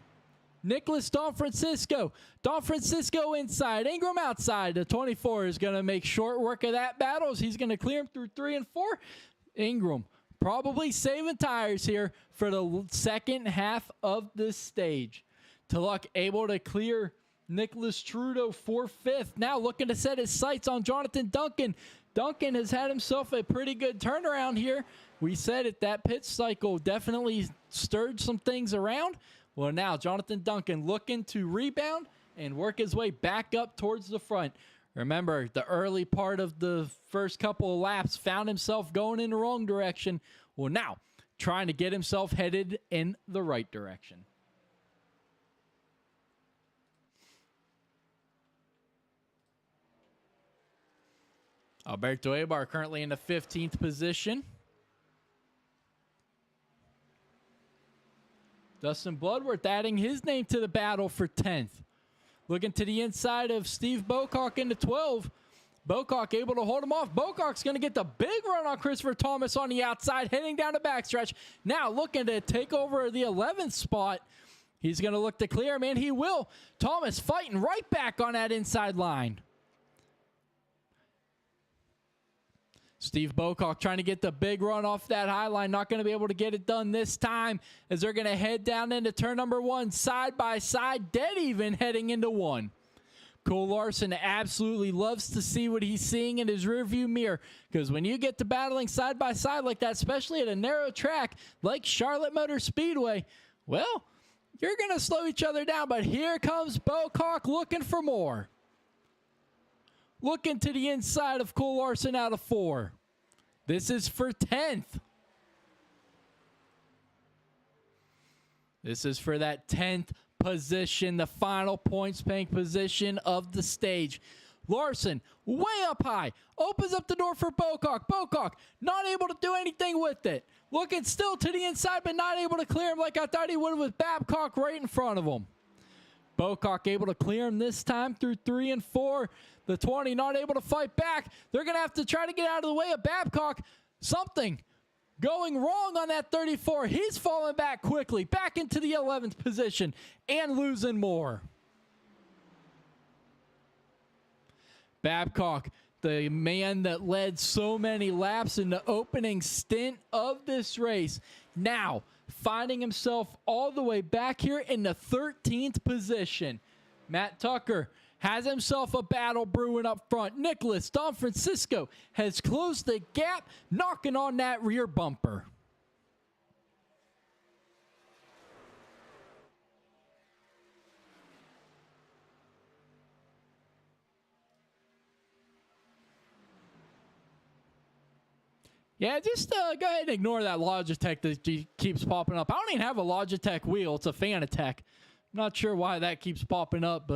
Nicholas Don Francisco. Don Francisco inside. Ingram outside. The 24 is going to make short work of that battle. He's going to clear him through 3 and 4. Ingram probably saving tires here for the second half of this stage. Tulloch able to clear Nicholas Trudeau for 5th. Now looking to set his sights on Jonathan Duncan. Duncan has had himself a pretty good turnaround here. We said it, that pit cycle definitely stirred some things around. Well, now Jonathan Duncan looking to rebound and work his way back up towards the front. Remember, the early part of the first couple of laps found himself going in the wrong direction. Well, now trying to get himself headed in the right direction. Alberto Ebar currently in the 15th position. Dustin Bloodworth adding his name to the battle for 10th. Looking to the inside of Steve Bocock in the 12. Bocock able to hold him off. Bocock's going to get the big run on Christopher Thomas on the outside, heading down the backstretch. Now looking to take over the 11th spot. He's going to look to clear him, and he will. Thomas fighting right back on that inside line. Steve Bocock trying to get the big run off that high line. Not going to be able to get it done this time as they're going to head down into turn number 1. Side by side, dead even heading into 1. Cole Larson absolutely loves to see what he's seeing in his rearview mirror. Because when you get to battling side by side like that, especially at a narrow track like Charlotte Motor Speedway, well, you're going to slow each other down. But here comes Bocock looking for more. Looking to the inside of Cole Larson out of 4. This is for 10th. This is for that 10th position, the final points paying position of the stage. Larson, way up high, opens up the door for Bocock. Bocock, not able to do anything with it. Looking still to the inside, but not able to clear him like I thought he would with Babcock right in front of him. Bocock able to clear him this time through 3 and 4. The 20 not able to fight back. They're going to have to try to get out of the way of Babcock. Something going wrong on that 34. He's falling back quickly, back into the 11th position and losing more. Babcock, the man that led so many laps in the opening stint of this race, now finding himself all the way back here in the 13th position. Matt Tucker has himself a battle brewing up front. Nicholas Don Francisco has closed the gap, knocking on that rear bumper. Yeah, just go ahead and ignore that Logitech that keeps popping up. I don't even have a Logitech wheel. It's a Fanatec. Not sure why that keeps popping up,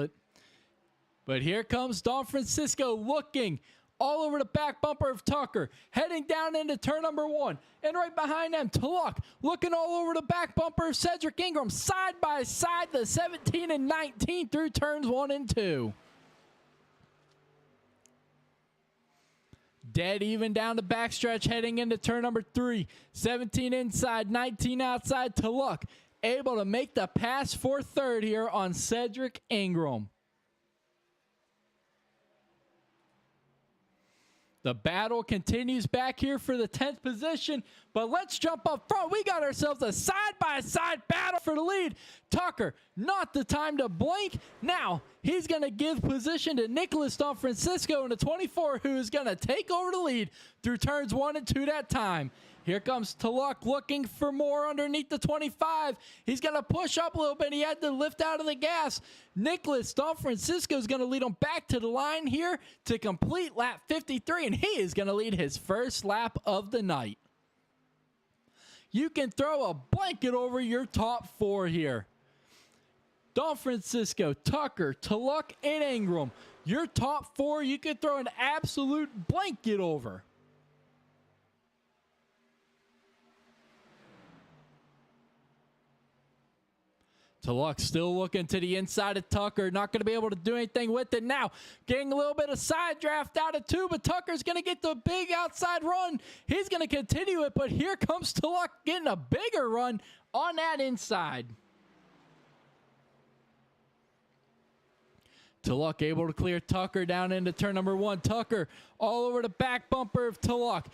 but here comes Don Francisco looking all over the back bumper of Tucker, heading down into turn number 1. And right behind them, Tulloch looking all over the back bumper of Cedric Ingram, side by side, the 17 and 19 through turns 1 and 2. Dead even down the backstretch, heading into turn number 3. 17 inside, 19 outside. Tulloch able to make the pass for third here on Cedric Ingram. The battle continues back here for the 10th position, but let's jump up front. We got ourselves a side-by-side battle for the lead. Tucker, not the time to blink. Now, he's going to give position to Nicholas Don Francisco in the 24, who is going to take over the lead through turns 1 and 2 that time. Here comes Tulloch looking for more underneath the 25. He's going to push up a little bit. He had to lift out of the gas. Nicholas Don Francisco is going to lead him back to the line here to complete lap 53, and he is going to lead his first lap of the night. You can throw a blanket over your top 4 here. Don Francisco, Tucker, Tulloch, and Ingram. Your top 4, you can throw an absolute blanket over. Tulloch still looking to the inside of Tucker. Not going to be able to do anything with it now. Getting a little bit of side draft out of 2, but Tucker's going to get the big outside run. He's going to continue it, but here comes Tulloch getting a bigger run on that inside. Tulloch able to clear Tucker down into turn number 1. Tucker all over the back bumper of Tulloch.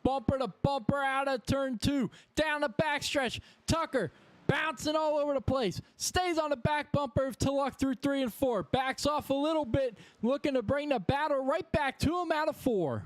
Bumper to bumper out of turn 2. Down the backstretch. Tucker bouncing all over the place. Stays on the back bumper of Tulloch through 3 and 4. Backs off a little bit. Looking to bring the battle right back to him out of 4.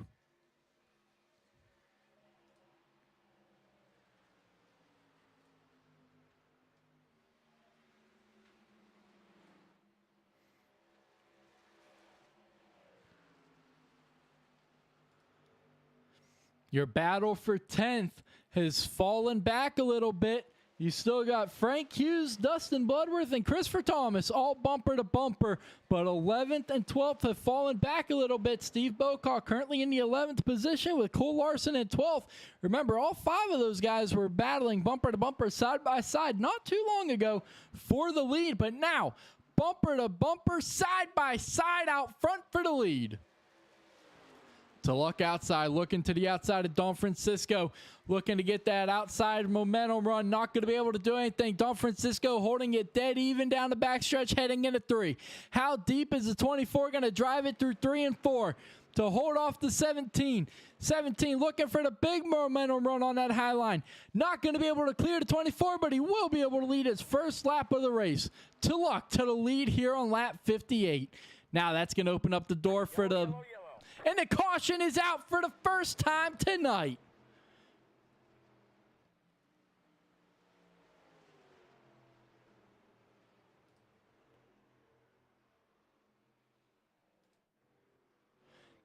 Your battle for 10th has fallen back a little bit. You still got Frank Hughes, Dustin Bloodworth, and Christopher Thomas all bumper to bumper, but 11th and 12th have fallen back a little bit. Steve Bocock currently in the 11th position with Cole Larson in 12th. Remember, all 5 of those guys were battling bumper to bumper, side by side, not too long ago for the lead, but now bumper to bumper, side by side out front for the lead. Tulloch outside, looking to the outside of Don Francisco, looking to get that outside momentum run. Not going to be able to do anything. Don Francisco holding it dead even down the backstretch, heading into 3. How deep is the 24 going to drive it through 3 and 4 to hold off the 17? 17 looking for the big momentum run on that high line. Not going to be able to clear the 24, but he will be able to lead his first lap of the race. Tulloch to the lead here on lap 58. Now that's going to open up the door for the... And the caution is out for the first time tonight.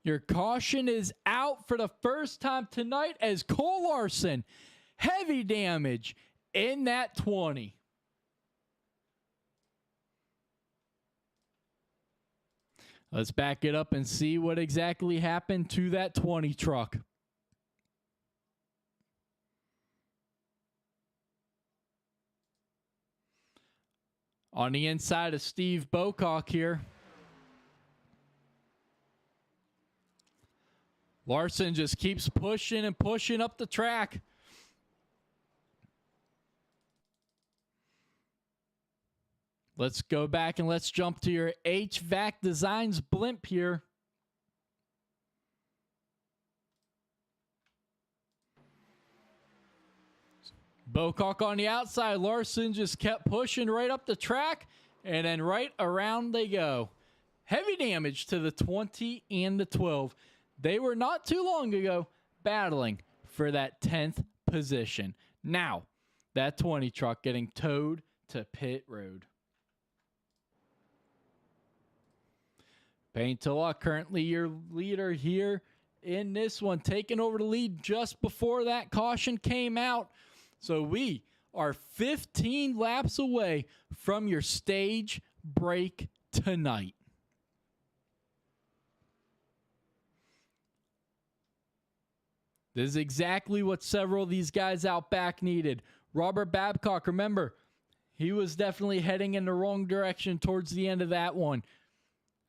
Your caution is out for the first time tonight as Cole Larson, heavy damage in that 20. Let's back it up and see what exactly happened to that 20 truck. On the inside of Steve Bocock here. Larson just keeps pushing and pushing up the track. Let's go back and let's jump to your HVAC Designs blimp here. Bocock on the outside. Larson just kept pushing right up the track, and then right around they go. Heavy damage to the 20 and the 12. They were not too long ago battling for that 10th position. Now, that 20 truck getting towed to pit road. Payne Tulloch, currently your leader here in this one, taking over the lead just before that caution came out. So we are 15 laps away from your stage break tonight. This is exactly what several of these guys out back needed. Robert Babcock, remember, he was definitely heading in the wrong direction towards the end of that one.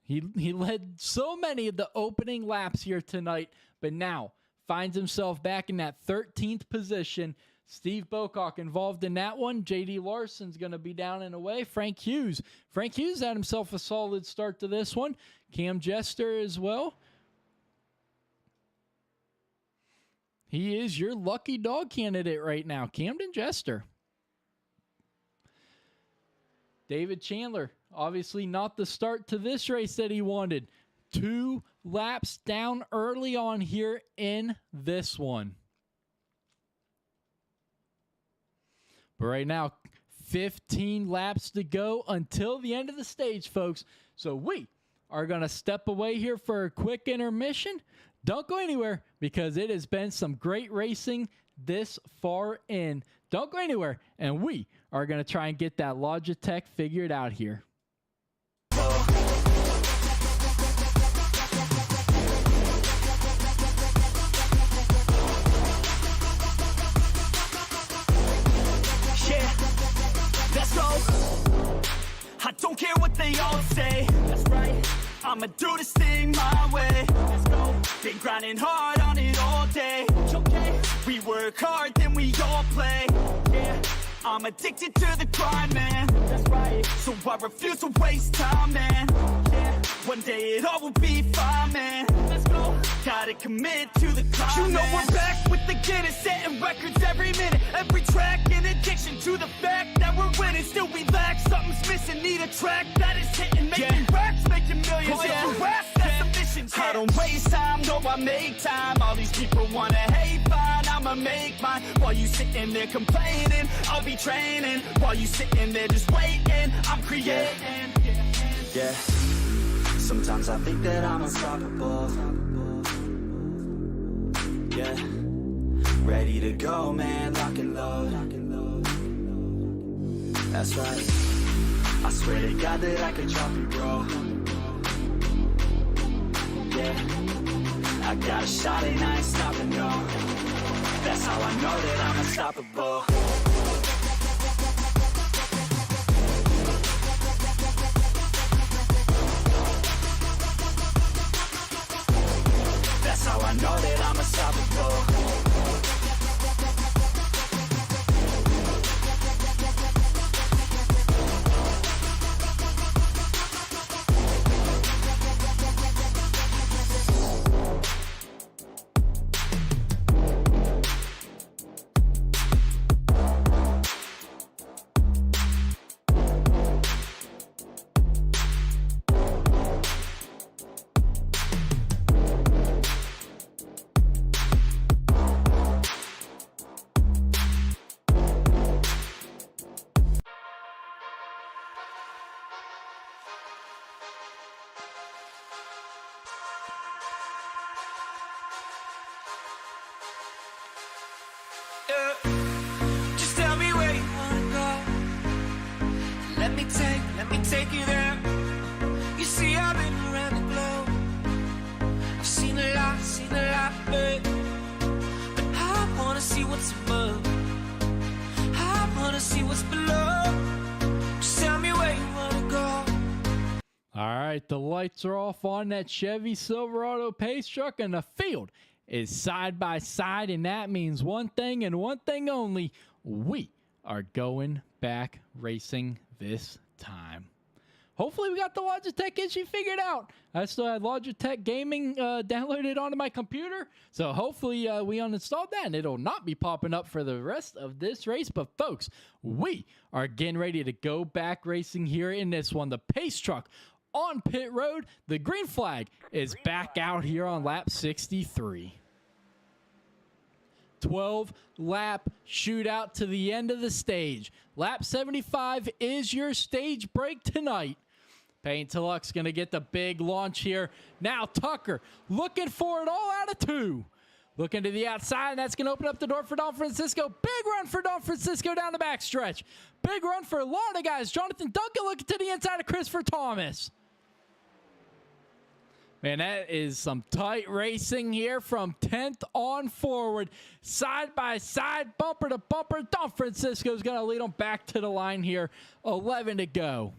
He led so many of the opening laps here tonight, but now finds himself back in that 13th position. Steve Bocock involved in that one. J.D. Larson's going to be down and away. Frank Hughes had himself a solid start to this one. Cam Jester as well. He is your lucky dog candidate right now, Camden Jester. David Chandler, obviously not the start to this race that he wanted. 2 laps down early on here in this one. But right now, 15 laps to go until the end of the stage, folks. So we are going to step away here for a quick intermission. Don't go anywhere because it has been some great racing this far in. Don't go anywhere, and we are going to try and get that Logitech figured out here. Let's go. I don't care what they all say. That's right. I'ma do this thing my way. Let's go. Been grinding hard on it all day. Okay. We work hard, then we all play. Yeah. I'm addicted to the grind, man. That's right. So I refuse to waste time, man. Yeah. One day it all will be fine, man. Let's go. Gotta commit to the climb. You know we're back with the Guinness, setting records every minute, every track. In addiction to the fact that we're winning, still we lack something's missing. Need a track that is hitting, making racks, making millions. Oh, yeah. Harass, that's the mission. I don't waste time, no, I make time. All these people wanna hate, fine, I'ma make mine. While you sitting there complaining, I'll be training. While you sitting there just waiting, I'm creating. Yeah. Sometimes I think that I'm unstoppable. Yeah. Ready to go, man, lock and load. That's right. I swear to God that I could drop you, bro. Yeah. I got a shot and I ain't stopping, no. That's how I know that I'm unstoppable. That's how I know that I'm unstoppable. Just tell me where you wanna go. Let me take you there. You see, I've been around the globe. I've seen a lot, babe. But I wanna see what's above. I wanna see what's below. Just tell me where you wanna go. All right, the lights are off on that Chevy Silverado pace truck, and the field is side by side, and that means one thing and one thing only. We are going back racing this time. Hopefully we got the Logitech issue figured out. I still had Logitech Gaming downloaded onto my computer, so hopefully we uninstalled that and it'll not be popping up for the rest of this race. But folks, we are getting ready to go back racing here in this one. The pace truck on pit road. The green flag is back out here on lap 63. 12-lap shootout to the end of the stage. Lap 75 is your stage break tonight. Payne Tulloch's going to get the big launch here. Now Tucker looking for it all out of two. Looking to the outside, and that's going to open up the door for Don Francisco. Big run for Don Francisco down the backstretch. Big run for a lot of guys. Jonathan Duncan looking to the inside of Christopher Thomas. Man, that is some tight racing here from 10th on forward. Side by side, bumper to bumper. Don Francisco's going to lead them back to the line here. 11 to go.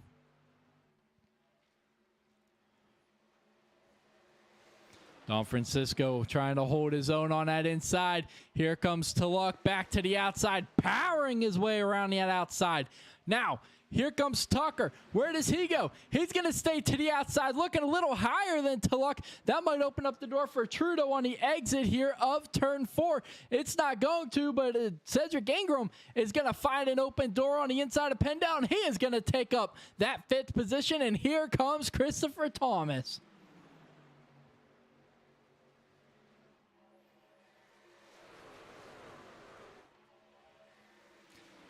Don Francisco trying to hold his own on that inside. Here comes Tulloch back to the outside, powering his way around that outside. Now, here comes Tucker. Where does he go? He's going to stay to the outside, looking a little higher than Tulloch. That might open up the door for Trudeau on the exit here of turn 4. It's not going to, but Cedric Ingram is going to find an open door on the inside of Pendown. He is going to take up that 5th position, and here comes Christopher Thomas.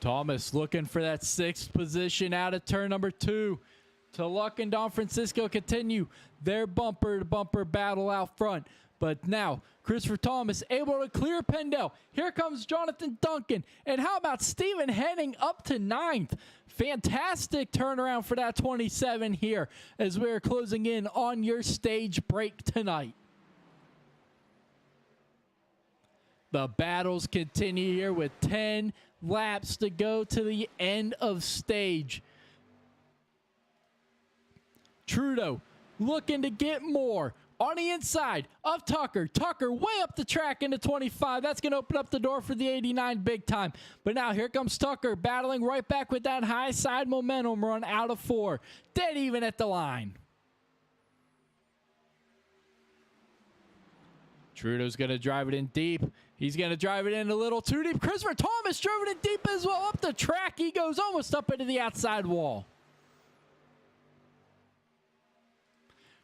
Thomas looking for that 6th position out of turn number 2. Luck and Don Francisco continue their bumper-to-bumper battle out front. But now, Christopher Thomas able to clear Pendel. Here comes Jonathan Duncan. And how about Stephen Henning up to 9th? Fantastic turnaround for that 27 here as we're closing in on your stage break tonight. The battles continue here with 10 laps to go to the end of stage. Trudeau looking to get more on the inside of Tucker. Tucker way up the track into 25. That's going to open up the door for the 89 big time. But now here comes Tucker battling right back with that high side momentum run out of 4. Dead even at the line. Trudeau's going to drive it in deep. He's going to drive it in a little too deep. Christopher Thomas drove it in deep as well. Up the track he goes, almost up into the outside wall.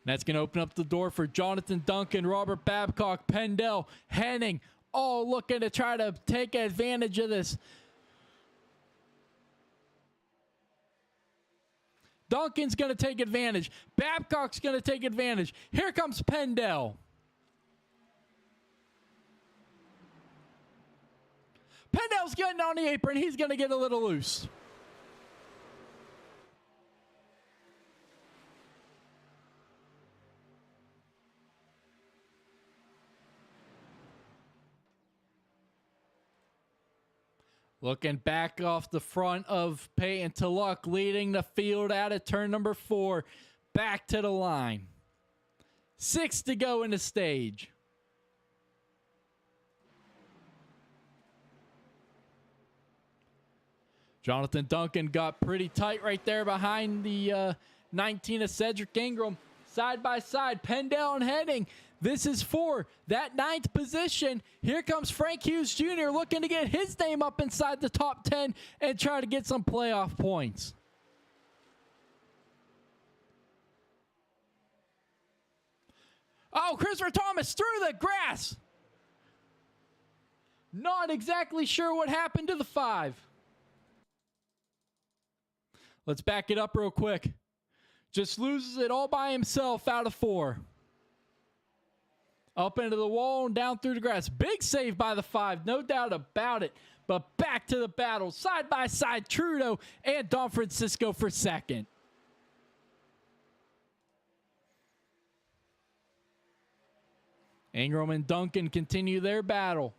That's going to open up the door for Jonathan Duncan, Robert Babcock, Pendel, Henning, all looking to try to take advantage of this. Duncan's going to take advantage. Babcock's going to take advantage. Here comes Pendel. Pendel's getting on the apron. He's going to get a little loose. Looking back off the front of Peyton to Luck, leading the field out of turn number 4. Back to the line. 6 to go in the stage. Jonathan Duncan got pretty tight right there behind the 19 of Cedric Ingram. Side by side, Pendel and Henning. This is for that 9th position. Here comes Frank Hughes Jr. looking to get his name up inside the top 10 and try to get some playoff points. Oh, Christopher Thomas through the grass. Not exactly sure what happened to the 5. Let's back it up real quick. Just loses it all by himself out of 4. Up into the wall and down through the grass. Big save by the 5, no doubt about it. But back to the battle. Side by side, Trudeau and Don Francisco for 2nd. Ingram and Duncan continue their battle.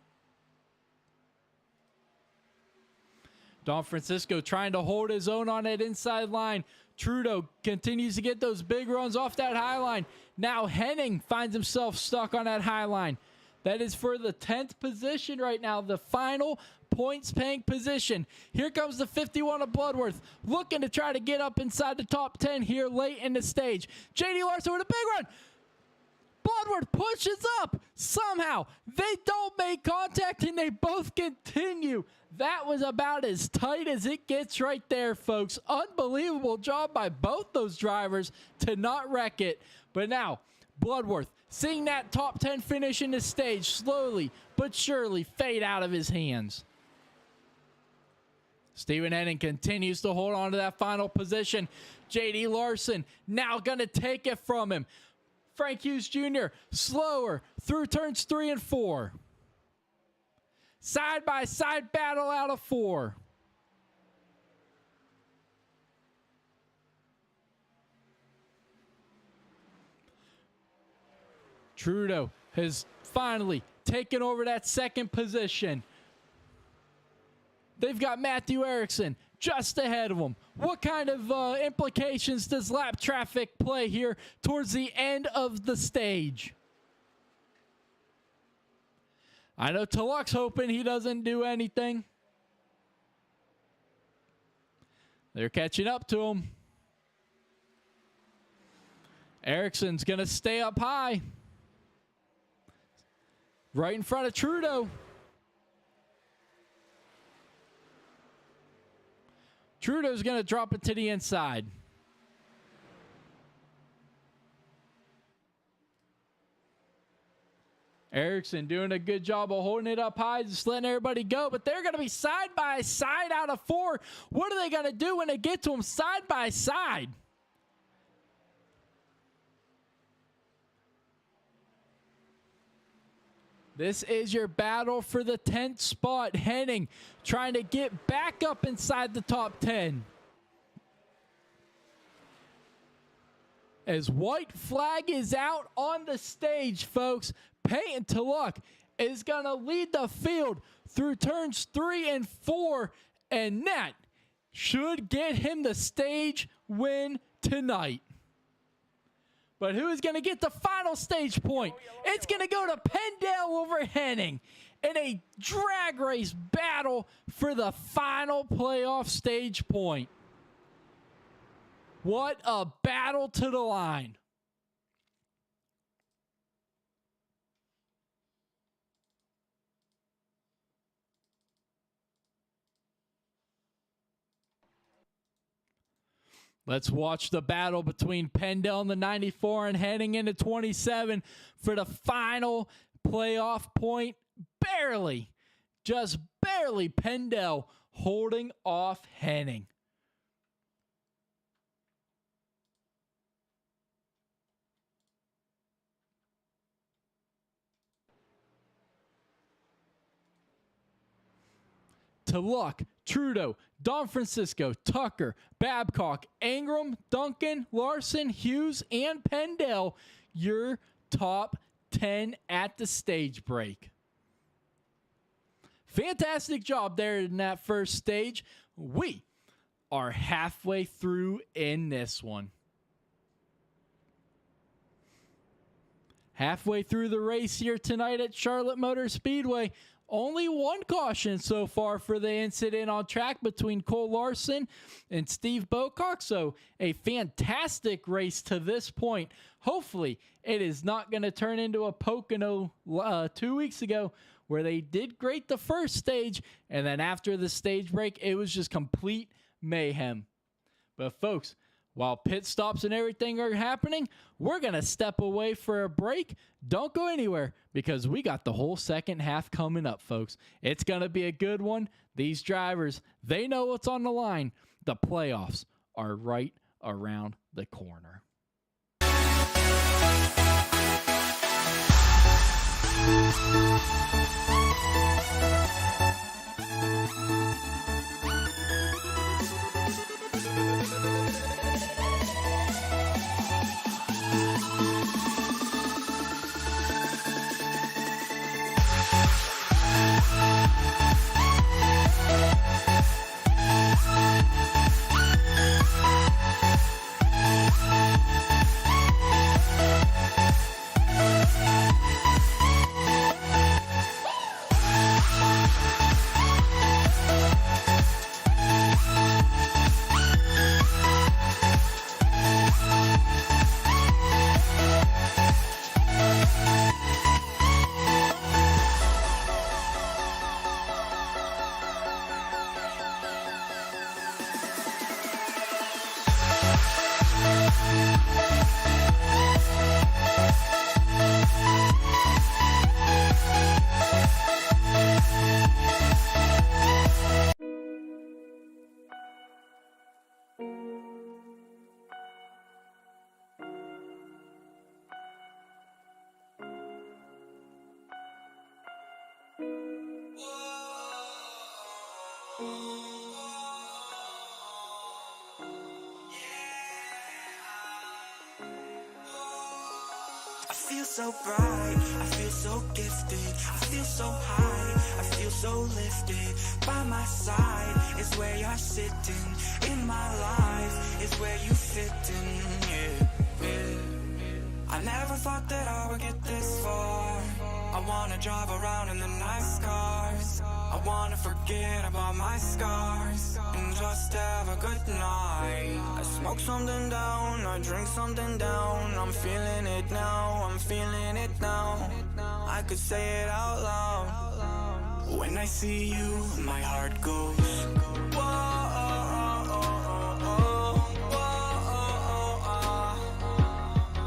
Don Francisco trying to hold his own on that inside line. Trudeau continues to get those big runs off that high line. Now Henning finds himself stuck on that high line. That is for the 10th position right now, the final points-paying position. Here comes the 51 of Bloodworth, looking to try to get up inside the top 10 here late in the stage. J.D. Larson with a big run. Bloodworth pushes up. Somehow, they don't make contact, and they both continue. That was about as tight as it gets right there, folks. Unbelievable job by both those drivers to not wreck it. But now, Bloodworth, seeing that top 10 finish in the stage, slowly but surely fade out of his hands. Stephen Henning continues to hold on to that final position. J.D. Larson now going to take it from him. Frank Hughes Jr. slower through turns 3 and 4. Side by side battle out of 4. Trudeau has finally taken over that 2nd position. They've got Matthew Erickson just ahead of him. What kind of implications does lap traffic play here towards the end of the stage? I know Tulloch's hoping he doesn't do anything. They're catching up to him. Erickson's going to stay up high. Right in front of Trudeau. Trudeau's going to drop it to the inside. Erickson doing a good job of holding it up high, just letting everybody go. But they're going to be side by side out of 4. What are they going to do when they get to them side by side? This is your battle for the 10th spot. Henning trying to get back up inside the top 10. As white flag is out on the stage, folks, Peyton Tulloch is going to lead the field through turns 3 and 4, and that should get him the stage win tonight. But who is going to get the final stage point? It's going to go to Pendel over Henning in a drag race battle for the final playoff stage point. What a battle to the line. Let's watch the battle between Pendel and the 94 and heading into 27 for the final playoff point. Barely, just barely, Pendel holding off Henning. Tulloch, Trudeau, Don Francisco, Tucker, Babcock, Ingram, Duncan, Larson, Hughes, and Pendel, your top 10 at the stage break. Fantastic job there in that first stage. We are halfway through in this one. Halfway through the race here tonight at Charlotte Motor Speedway. Only one caution so far for the incident on track between Cole Larson and Steve Bocock. So a fantastic race to this point. Hopefully it is not going to turn into a Pocono 2 weeks ago where they did great the first stage, and then after the stage break, it was just complete mayhem. But folks, while pit stops and everything are happening, we're going to step away for a break. Don't go anywhere because we got the whole second half coming up, folks. It's going to be a good one. These drivers, they know what's on the line. The playoffs are right around the corner. I feel so bright, I feel so gifted, I feel so high, I feel so lifted. By my side is where you're sitting, in my life is where you fit in, yeah. I never thought that I would get this far. I wanna drive around in the nice cars, I wanna forget about my scars and just have a good night. I smoke something down, I drink something down. I'm feeling it now, I'm feeling it now. I could say it out loud. When I see you, my heart goes whoa.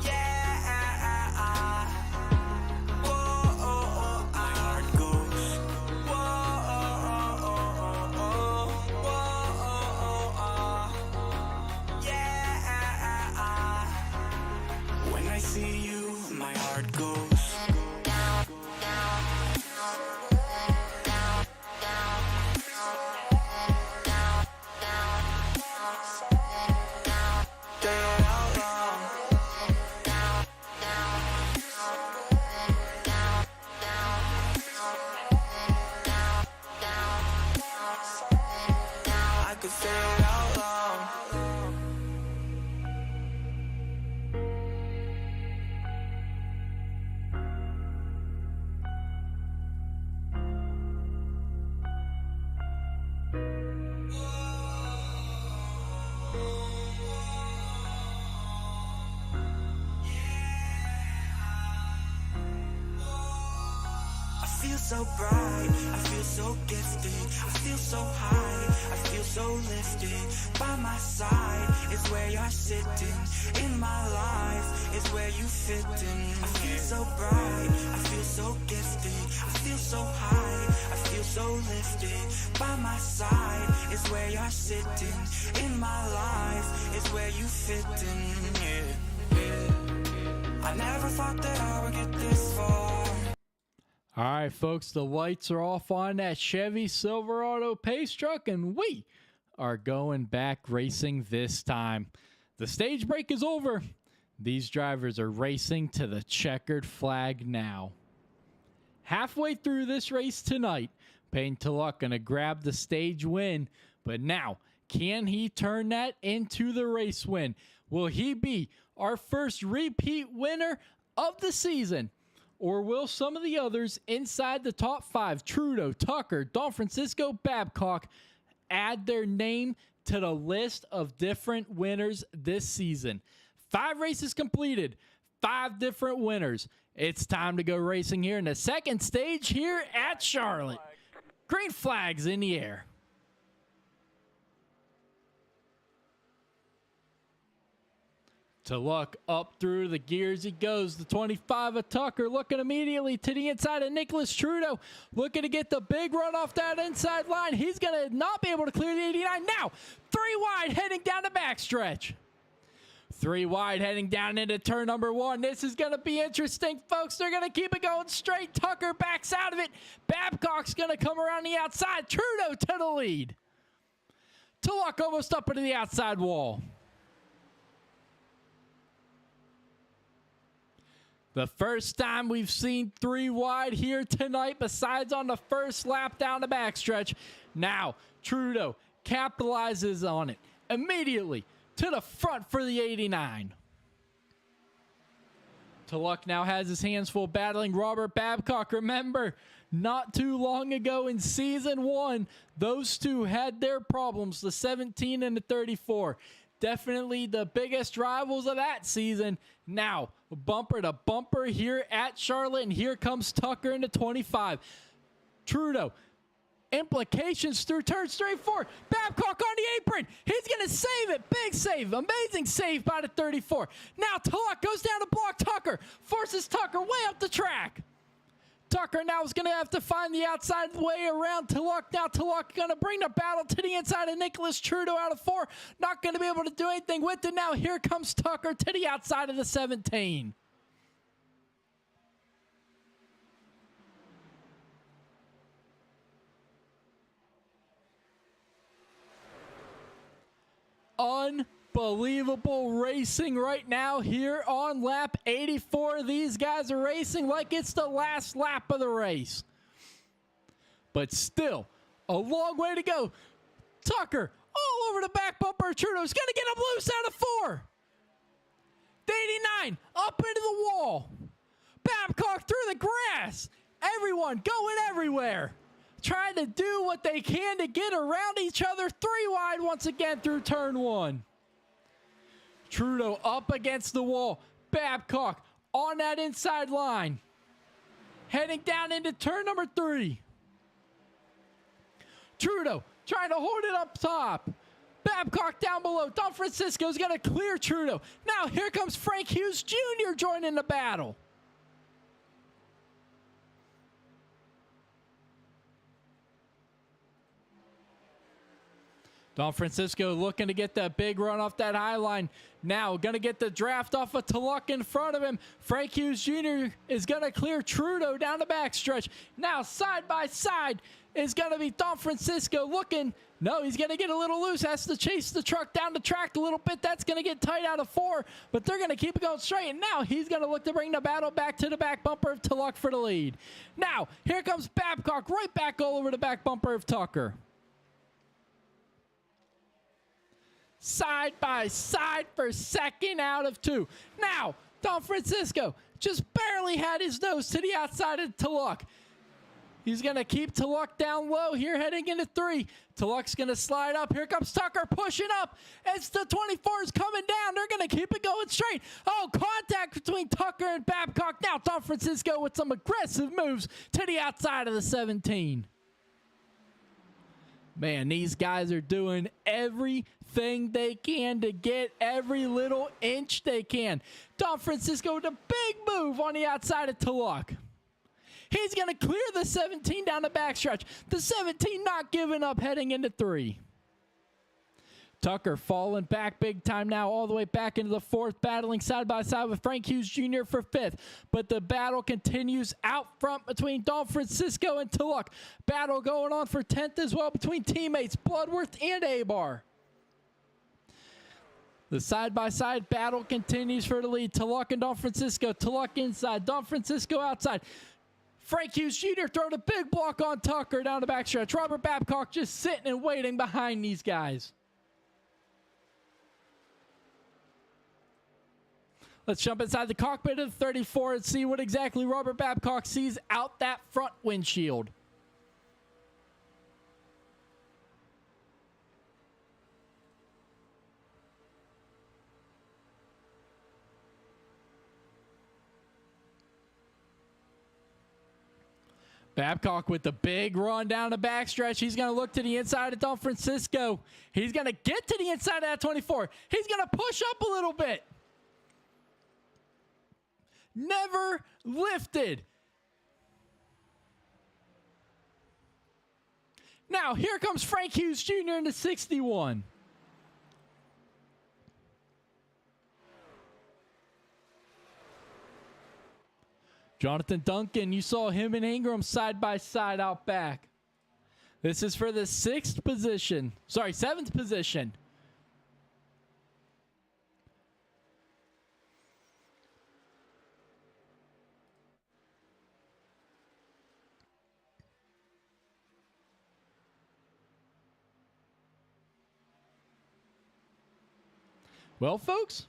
Yeah. Whoa. so bright, I feel so gifted, I feel so high, I feel so lifted. By my side is where you're sitting, in my life is where you fit in. I feel so bright, I feel so gifted, I feel so high, I feel so lifted. By my side is where you're sitting, in my life is where you fit in. I never thought that I would get this far. All right, folks, the lights are off on that Chevy Silverado pace truck, and we are going back racing this time. The stage break is over. These drivers are racing to the checkered flag now. Halfway through this race tonight, Payne Tulloch going to grab the stage win, but now, can he turn that into the race win? Will he be our first repeat winner of the season? Or will some of the others inside the top 5, Trudeau, Tucker, Don Francisco, Babcock, add their name to the list of different winners this season? 5 races completed, 5 different winners. It's time to go racing here in the second stage here at Charlotte. Green flags in the air. Tulloch up through the gears he goes. The 25 of Tucker looking immediately to the inside of Nicholas Trudeau. Looking to get the big run off that inside line. He's going to not be able to clear the 89. Now, 3 wide heading down the backstretch. 3 wide heading down into turn number 1. This is going to be interesting, folks. They're going to keep it going straight. Tucker backs out of it. Babcock's going to come around the outside. Trudeau to the lead. Tulloch almost up into the outside wall. The first time we've seen 3 wide here tonight, besides on the first lap down the backstretch. Now, Trudeau capitalizes on it immediately to the front for the 89. Tulloch now has his hands full battling Robert Babcock. Remember, not too long ago in season 1, those two had their problems, the 17 and the 34. Definitely the biggest rivals of that season. Now, bumper to bumper here at Charlotte, and here comes Tucker into 25. Trudeau, implications through turns 3 and 4. Babcock on the apron. He's going to save it. Big save. Amazing save by the 34. Now, Tulloch goes down to block Tucker. Forces Tucker way up the track. Tucker now is going to have to find the outside way around Tulloch. Now Tulloch going to bring the battle to the inside of Nicholas Trudeau out of 4. Not going to be able to do anything with it. Now here comes Tucker to the outside of the 17. Unbelievable racing right now here on lap 84. These guys are racing like it's the last lap of the race. But still, a long way to go. Tucker all over the back bumper. Trudeau's going to get him loose out of 4. The 89 up into the wall. Babcock through the grass. Everyone going everywhere. Trying to do what they can to get around each other. 3 wide once again through turn 1. Trudeau up against the wall. Babcock on that inside line. Heading down into turn number 3. Trudeau trying to hold it up top. Babcock down below. Don Francisco's going to clear Trudeau. Now here comes Frank Hughes Jr. joining the battle. Don Francisco looking to get that big run off that high line. Now going to get the draft off of Tulloch in front of him. Frank Hughes Jr. is going to clear Trudeau down the backstretch. Now side by side is going to be Don Francisco looking. No, he's going to get a little loose. Has to chase the truck down the track a little bit. That's going to get tight out of 4, but they're going to keep it going straight. And now he's going to look to bring the battle back to the back bumper of Tulloch for the lead. Now here comes Babcock right back all over the back bumper of Tucker. Side by side for second out of 2. Now, Don Francisco just barely had his nose to the outside of Tulloch. He's going to keep Tulloch down low here heading into 3. Tulloch's going to slide up. Here comes Tucker pushing up. It's the 24s coming down. They're going to keep it going straight. Oh, contact between Tucker and Babcock. Now Don Francisco with some aggressive moves to the outside of the 17. Man, these guys are doing everything they can to get every little inch they can. Don Francisco with a big move on the outside of Tulloch. He's going to clear the 17 down the backstretch. The 17 not giving up heading into 3. Tucker falling back big time now all the way back into the 4th, battling side by side with Frank Hughes Jr. for 5th. But the battle continues out front between Don Francisco and Tulloch. Battle going on for 10th as well between teammates Bloodworth and Abar. The side-by-side battle continues for the lead. Tulloch and Don Francisco. Tulloch inside, Don Francisco outside. Frank Hughes Jr. throwing a big block on Tucker down the backstretch. Robert Babcock just sitting and waiting behind these guys. Let's jump inside the cockpit of the 34 and see what exactly Robert Babcock sees out that front windshield. Babcock with the big run down the backstretch. He's going to look to the inside of Don Francisco. He's going to get to the inside of that 24. He's going to push up a little bit. Never lifted. Now, here comes Frank Hughes Jr. in the 61. Jonathan Duncan, you saw him and Ingram side by side out back. This is for the 7th position. Well, folks,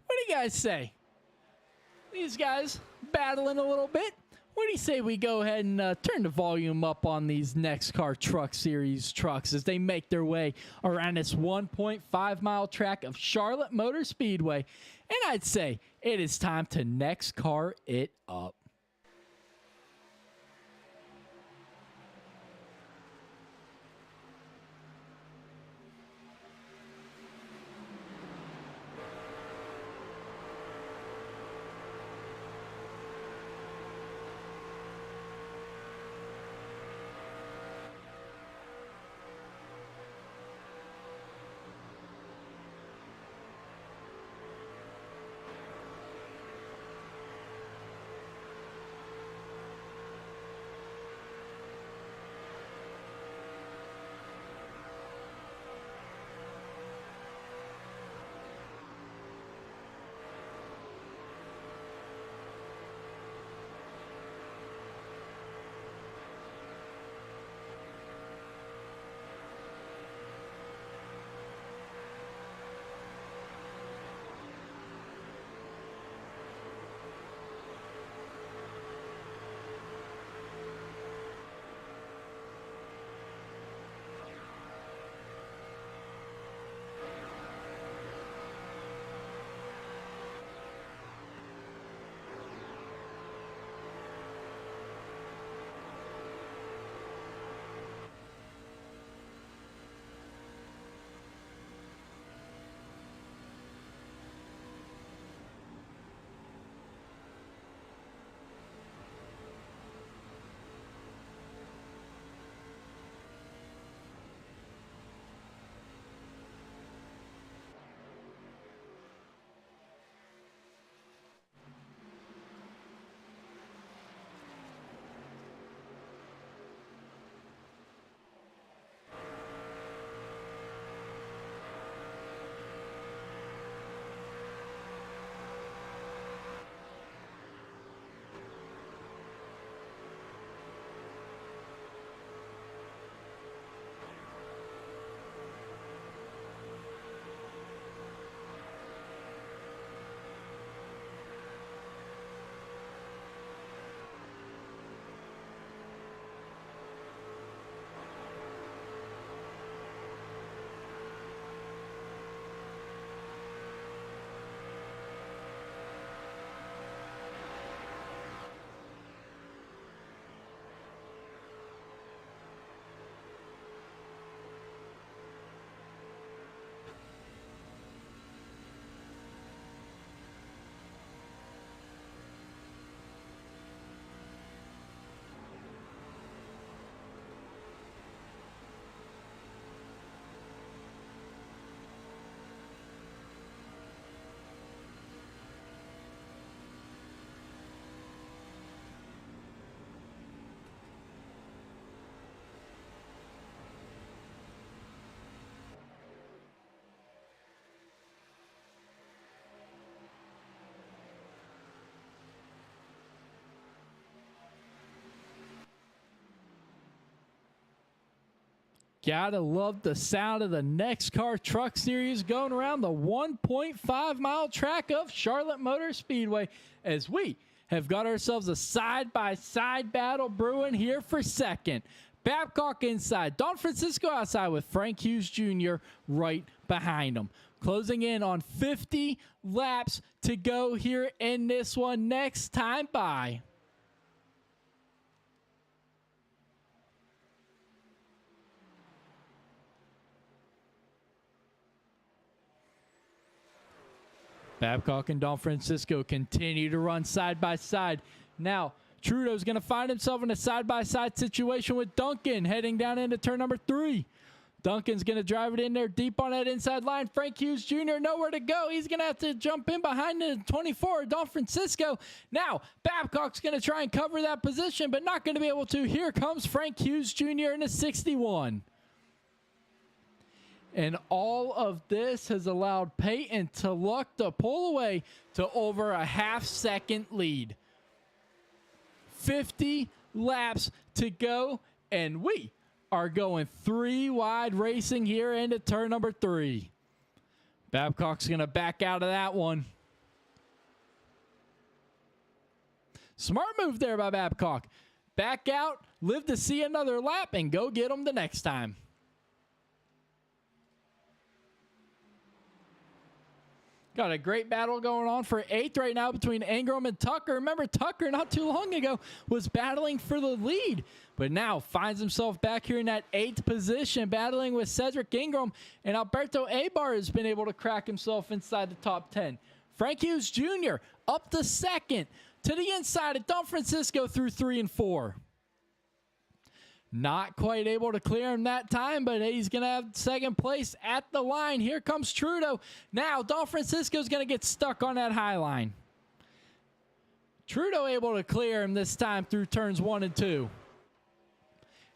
what do you guys say? These guys battling a little bit. What do you say we go ahead and turn the volume up on these NEXXTCAR Truck Series trucks as they make their way around this 1.5-mile track of Charlotte Motor Speedway? And I'd say it is time to NEXXTCAR it up. Gotta love the sound of the NEXXTCAR Truck Series going around the 1.5-mile track of Charlotte Motor Speedway as we have got ourselves a side-by-side battle brewing here for second. Babcock inside, Don Francisco outside with Frank Hughes Jr. right behind him. Closing in on 50 laps to go here in this one. Next time by. Babcock and Don Francisco continue to run side by side. Now, Trudeau's going to find himself in a side-by-side situation with Duncan heading down into turn number 3. Duncan's going to drive it in there deep on that inside line. Frank Hughes Jr. nowhere to go. He's going to have to jump in behind the 24, Don Francisco. Now, Babcock's going to try and cover that position, but not going to be able to. Here comes Frank Hughes Jr. in a 61. And all of this has allowed Peyton to luck to pull away to over a half-second lead. 50 laps to go, and we are going 3 wide racing here into turn number 3. Babcock's going to back out of that one. Smart move there by Babcock. Back out, live to see another lap, and go get them the next time. Got a great battle going on for 8th right now between Ingram and Tucker. Remember, Tucker not too long ago was battling for the lead, but now finds himself back here in that 8th position, battling with Cedric Ingram, and Alberto Abar has been able to crack himself inside the top 10. Frank Hughes Jr. up to 2nd, to the inside of Don Francisco through 3 and 4. Not quite able to clear him that time, but he's going to have 2nd place at the line. Here comes Trudeau. Now, Don Francisco's going to get stuck on that high line. Trudeau able to clear him this time through turns 1 and 2.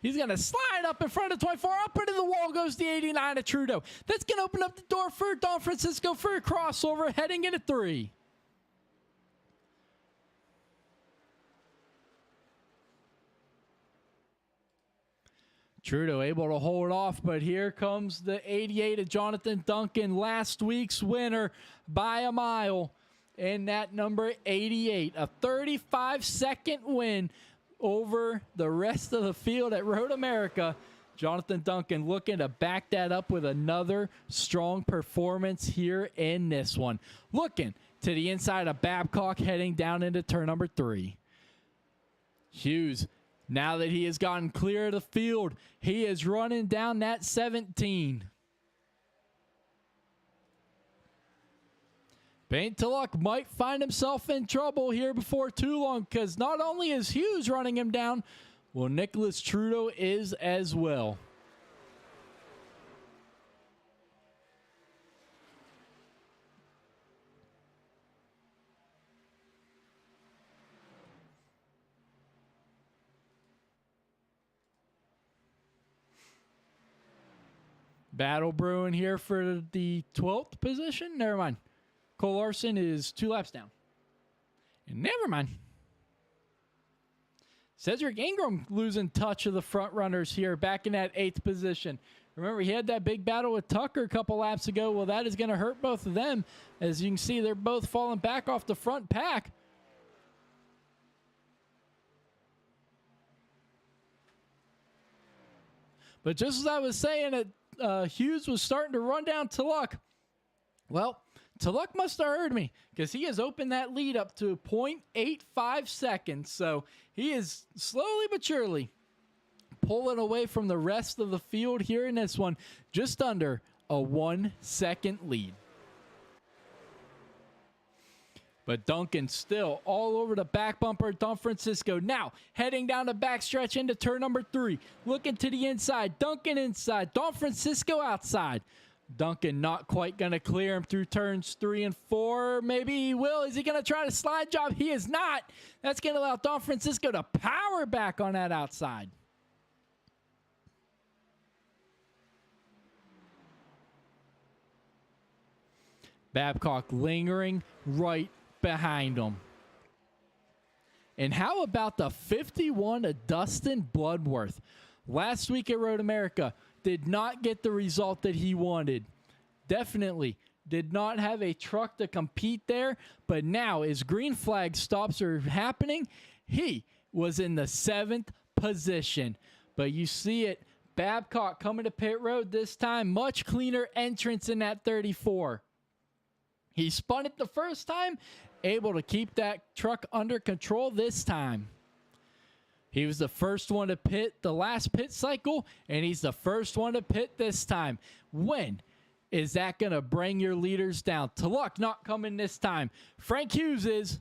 He's going to slide up in front of 24. Up into the wall goes the 89 of Trudeau. That's going to open up the door for Don Francisco for a crossover heading into 3. Trudeau able to hold off, but here comes the 88 of Jonathan Duncan, last week's winner by a mile, and that number 88, a 35-second win over the rest of the field at Road America. Jonathan Duncan looking to back that up with another strong performance here in this one. Looking to the inside of Babcock heading down into turn number 3. Hughes, now that he has gotten clear of the field, he is running down that 17. Paint to Luck might find himself in trouble here before too long, because not only is Hughes running him down, well, Nicholas Trudeau is as well. Battle brewing here for the 12th position. Never mind. Cole Larson is 2 laps down. And never mind. Cedric Ingram losing touch of the front runners here back in that 8th position. Remember, he had that big battle with Tucker a couple laps ago. Well, that is going to hurt both of them. As you can see, they're both falling back off the front pack. But just as I was saying that Hughes was starting to run down to Luck. Well, Luck must have heard me, because he has opened that lead up to 0.85 seconds. So he is slowly but surely pulling away from the rest of the field here in this one, just under a 1-second lead. But Duncan still all over the back bumper. Don Francisco now heading down the backstretch into turn number 3. Looking to the inside. Duncan inside. Don Francisco outside. Duncan not quite going to clear him through turns 3 and 4. Maybe he will. Is he going to try to slide job? He is not. That's going to allow Don Francisco to power back on that outside. Babcock lingering right behind him. And how about the 51 of Dustin Bloodworth? Last week at Road America, did not get the result that he wanted. Definitely did not have a truck to compete there. But now, as green flag stops are happening, he was in the 7th position. But you see it, Babcock coming to pit road this time. Much cleaner entrance in that 34. He spun it the first time, able to keep that truck under control this time. He was the first one to pit the last pit cycle, and he's the first one to pit this time. When is that going to bring your leaders down? Tulloch not coming this time. Frank Hughes is.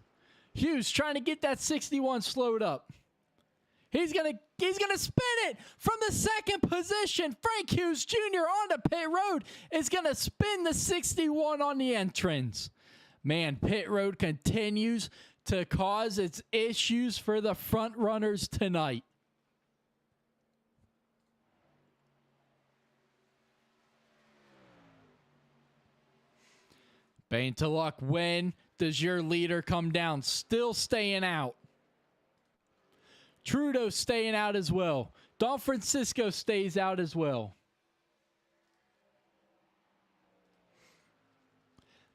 Hughes trying to get that 61 slowed up. He's gonna spin it from the 2nd position. Frank Hughes Jr. on the pit road is gonna spin the 61 on the entrance. Man, pit road continues to cause its issues for the front runners tonight. Bane to luck. When does your leader come down? Still staying out. Trudeau staying out as well. Don Francisco stays out as well.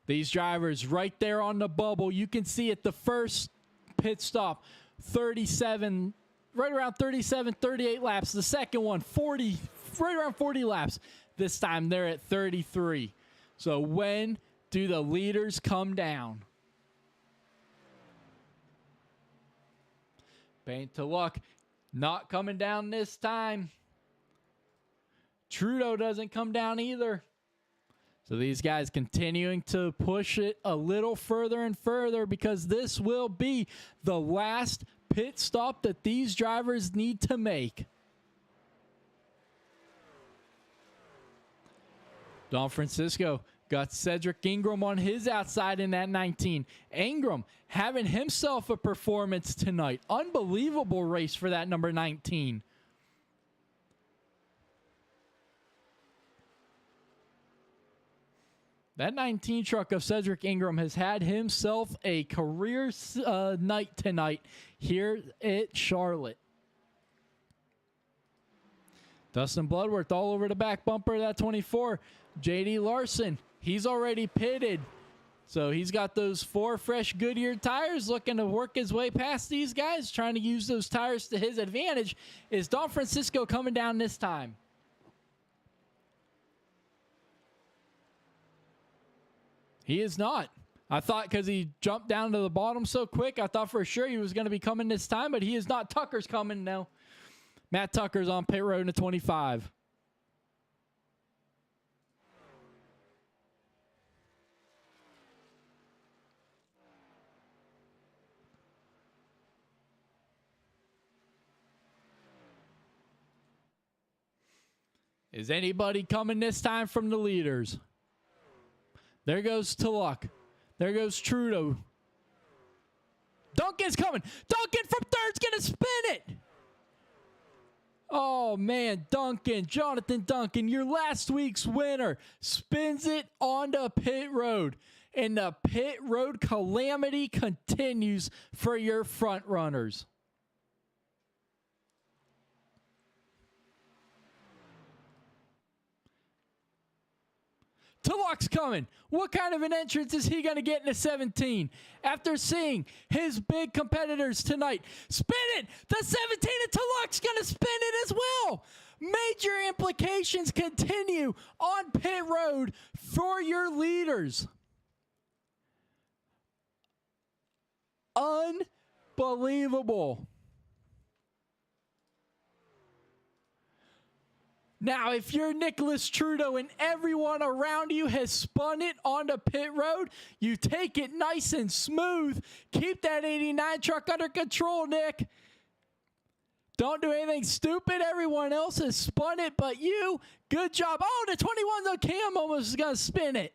These drivers right there on the bubble. You can see at the first pit stop, 37, right around 37, 38 laps. The second one, 40, right around 40 laps. This time they're at 33. So when do the leaders come down? Bane to luck. Not coming down this time. Trudeau doesn't come down either. So these guys continuing to push it a little further and further, because this will be the last pit stop that these drivers need to make. Don Francisco got Cedric Ingram on his outside in that 19. Ingram having himself a performance tonight. Unbelievable race for that number 19. That 19 truck of Cedric Ingram has had himself a career night tonight here at Charlotte. Dustin Bloodworth all over the back bumper of that 24. J.D. Larson, he's already pitted. So he's got those 4 fresh Goodyear tires, looking to work his way past these guys, trying to use those tires to his advantage. Is Don Francisco coming down this time? He is not. I thought because he jumped down to the bottom so quick, I thought for sure he was going to be coming this time, but he is not. Tucker's coming now. Matt Tucker's on pit road in the 25. Is anybody coming this time from the leaders? There goes Tulloch. There goes Trudeau. Duncan's coming. Duncan from third's going to spin it. Oh, man, Duncan, Jonathan Duncan, your last week's winner, spins it onto pit road. And the pit road calamity continues for your front runners. Tulloch's coming. What kind of an entrance is he going to get in the 17? After seeing his big competitors tonight, spin it. The 17 and Tulloch's going to spin it as well. Major implications continue on pit road for your leaders. Unbelievable. Now, if you're Nicholas Trudeau and everyone around you has spun it onto pit road, you take it nice and smooth. Keep that 89 truck under control, Nick. Don't do anything stupid. Everyone else has spun it, but you, good job. Oh, the 21, though, Cam almost is going to spin it.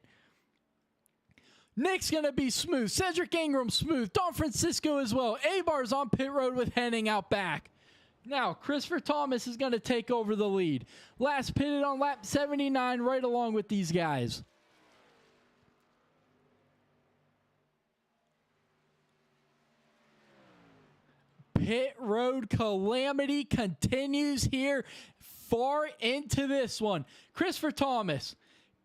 Nick's going to be smooth. Cedric Ingram smooth. Don Francisco as well. A-Bar's on pit road with Henning out back. Now, Christopher Thomas is going to take over the lead. Last pitted on lap 79 right along with these guys. Pit road calamity continues here far into this one. Christopher Thomas,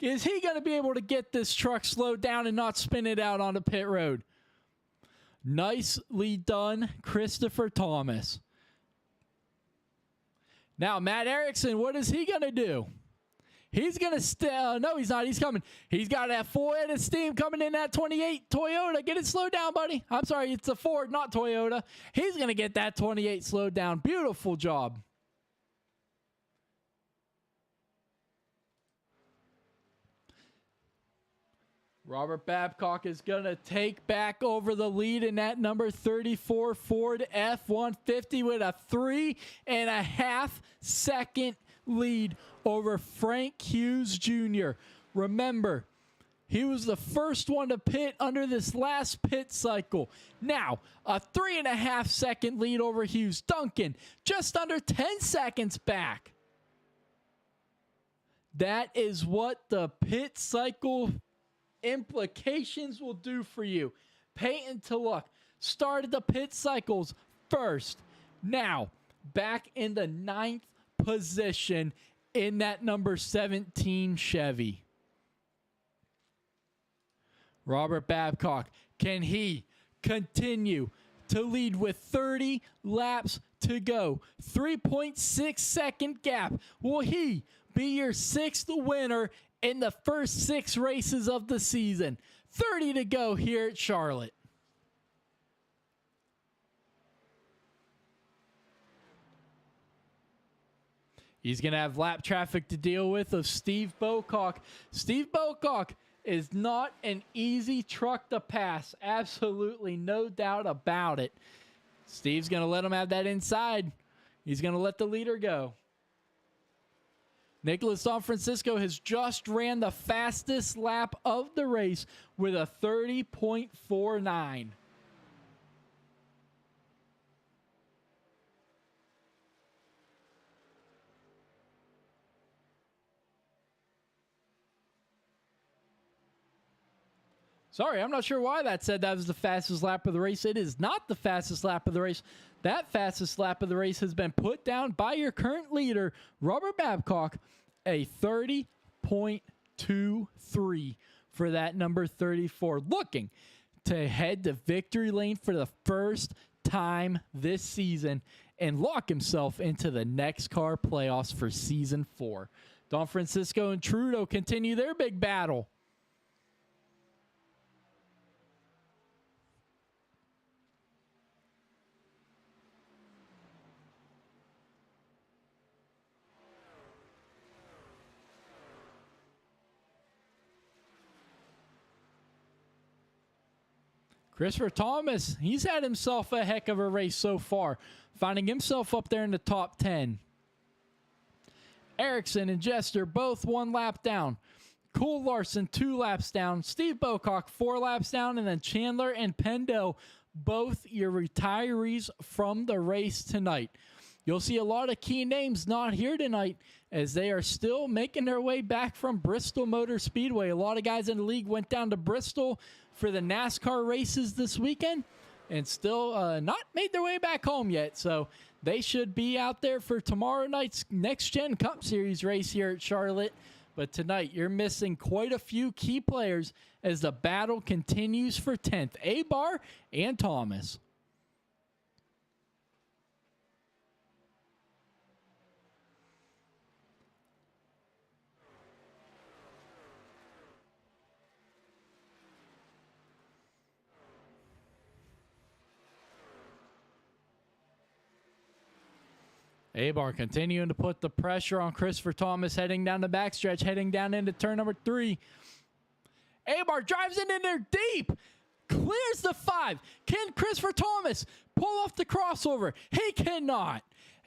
is he going to be able to get this truck slowed down and not spin it out on the pit road? Nicely done, Christopher Thomas. Now, Matt Erickson, what is he going to do? He's going to no, he's not. He's coming. He's got that full head of steam coming in that 28 Toyota. Get it slowed down, buddy. I'm sorry, it's a Ford, not Toyota. He's going to get that 28 slowed down. Beautiful job. Robert Babcock is going to take back over the lead in that number 34 Ford F-150 with a 3.5 second lead over Frank Hughes Jr. Remember, he was the first one to pit under this last pit cycle. Now, a 3.5 second lead over Hughes. Duncan, just under 10 seconds back. That is what the pit cycle implications will do for you. Peyton Tulloch started the pit cycles first. Now, back in the 9th position in that number 17 Chevy. Robert Babcock, can he continue to lead with 30 laps to go? 3.6 second gap. Will he be your 6th winner in the first 6 races of the season? 30 to go here at Charlotte. He's going to have lap traffic to deal with of Steve Bocock. Steve Bocock is not an easy truck to pass. Absolutely no doubt about it. Steve's going to let him have that inside. He's going to let the leader go. Nicholas Don Francisco has just ran the fastest lap of the race with a 30.49. Sorry, I'm not sure why that said that was the fastest lap of the race. It is not the fastest lap of the race. That fastest lap of the race has been put down by your current leader, Robert Babcock, a 30.23 for that number 34. Looking to head to victory lane for the first time this season and lock himself into the NEXXTCAR playoffs for Season 4. Don Francisco and Trudeau continue their big battle. Christopher Thomas, he's had himself a heck of a race so far, finding himself up there in the top 10. Erickson and Jester both 1 lap down. Cole Larson 2 laps down. Steve Bocock 4 laps down. And then Chandler and Pendel, both your retirees from the race tonight. You'll see a lot of key names not here tonight as they are still making their way back from Bristol Motor Speedway. A lot of guys in the league went down to Bristol for the NASCAR races this weekend and still not made their way back home yet. So they should be out there for tomorrow night's Next Gen Cup Series race here at Charlotte. But tonight, you're missing quite a few key players as the battle continues for 10th. Abar and Thomas. Abar continuing to put the pressure on Christopher Thomas, heading down the backstretch, heading down into turn number 3. Abar drives it in there deep, clears the 5. Can Christopher Thomas pull off the crossover? He cannot.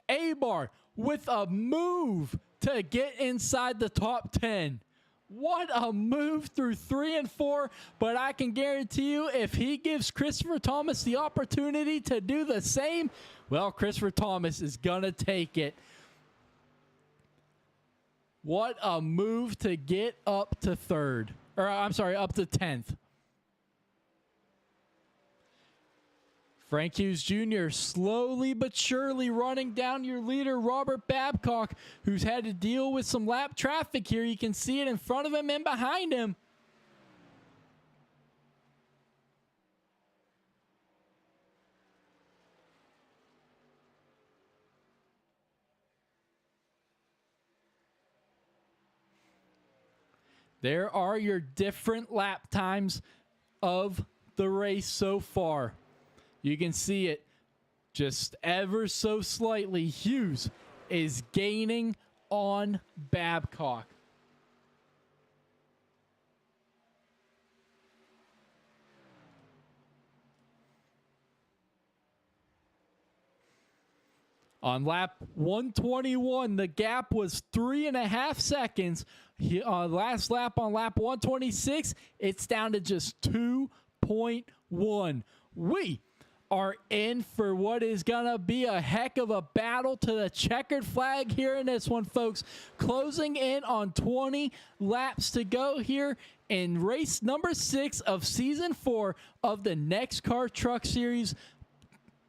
Abar with a move to get inside the top 10. What a move through 3 and 4, but I can guarantee you if he gives Christopher Thomas the opportunity to do the same, well, Christopher Thomas is going to take it. What a move to get up to 3rd. Or, I'm sorry, up to 10th. Frank Hughes Jr. slowly but surely running down your leader, Robert Babcock, who's had to deal with some lap traffic here. You can see it in front of him and behind him. There are your different lap times of the race so far. You can see it just ever so slightly. Hughes is gaining on Babcock. On lap 121, the gap was 3.5 seconds. Last lap on lap 126, it's down to just 2.1. We are in for what is going to be a heck of a battle to the checkered flag here in this one, folks. Closing in on 20 laps to go here in race number 6 of season 4 of the NEXXTCAR Truck Series,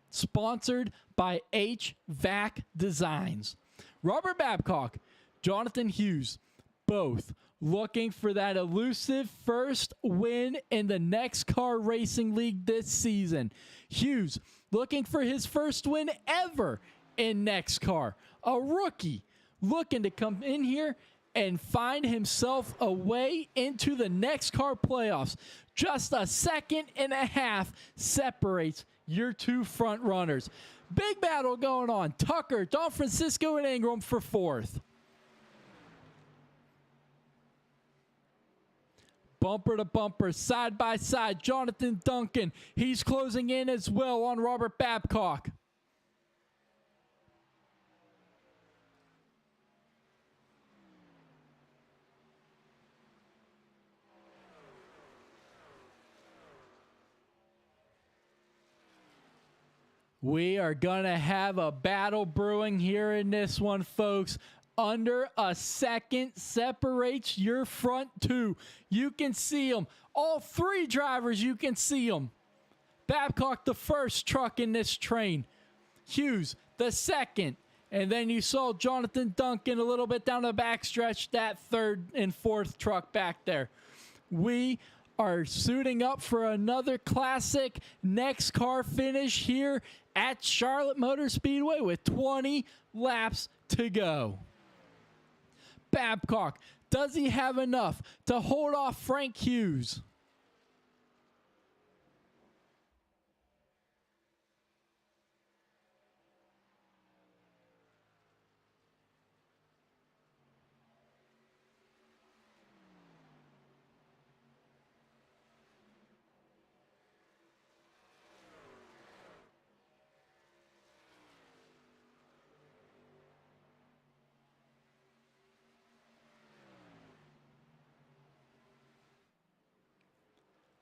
sponsored by HVAC Designs. Robert Babcock, Jonathan Hughes, both looking for that elusive first win in the NEXXTCAR Racing League this season. Hughes looking for his first win ever in NEXXTCAR. A rookie looking to come in here and find himself a way into the NEXXTCAR playoffs. Just a second and a half separates your two front runners. Big battle going on. Tucker, Don Francisco, and Ingram for 4th. Bumper to bumper, side by side. Jonathan Duncan, he's closing in as well on Robert Babcock. We are going to have a battle brewing here in this one, folks. Under a second separates your front two. You can see them. All 3 drivers, you can see them. Babcock, the first truck in this train. Hughes, the second. And then you saw Jonathan Duncan a little bit down the backstretch, that 3rd and 4th truck back there. We are suiting up for another classic NEXXTCAR finish here at Charlotte Motor Speedway with 20 laps to go. Babcock, does he have enough to hold off Frank Hughes?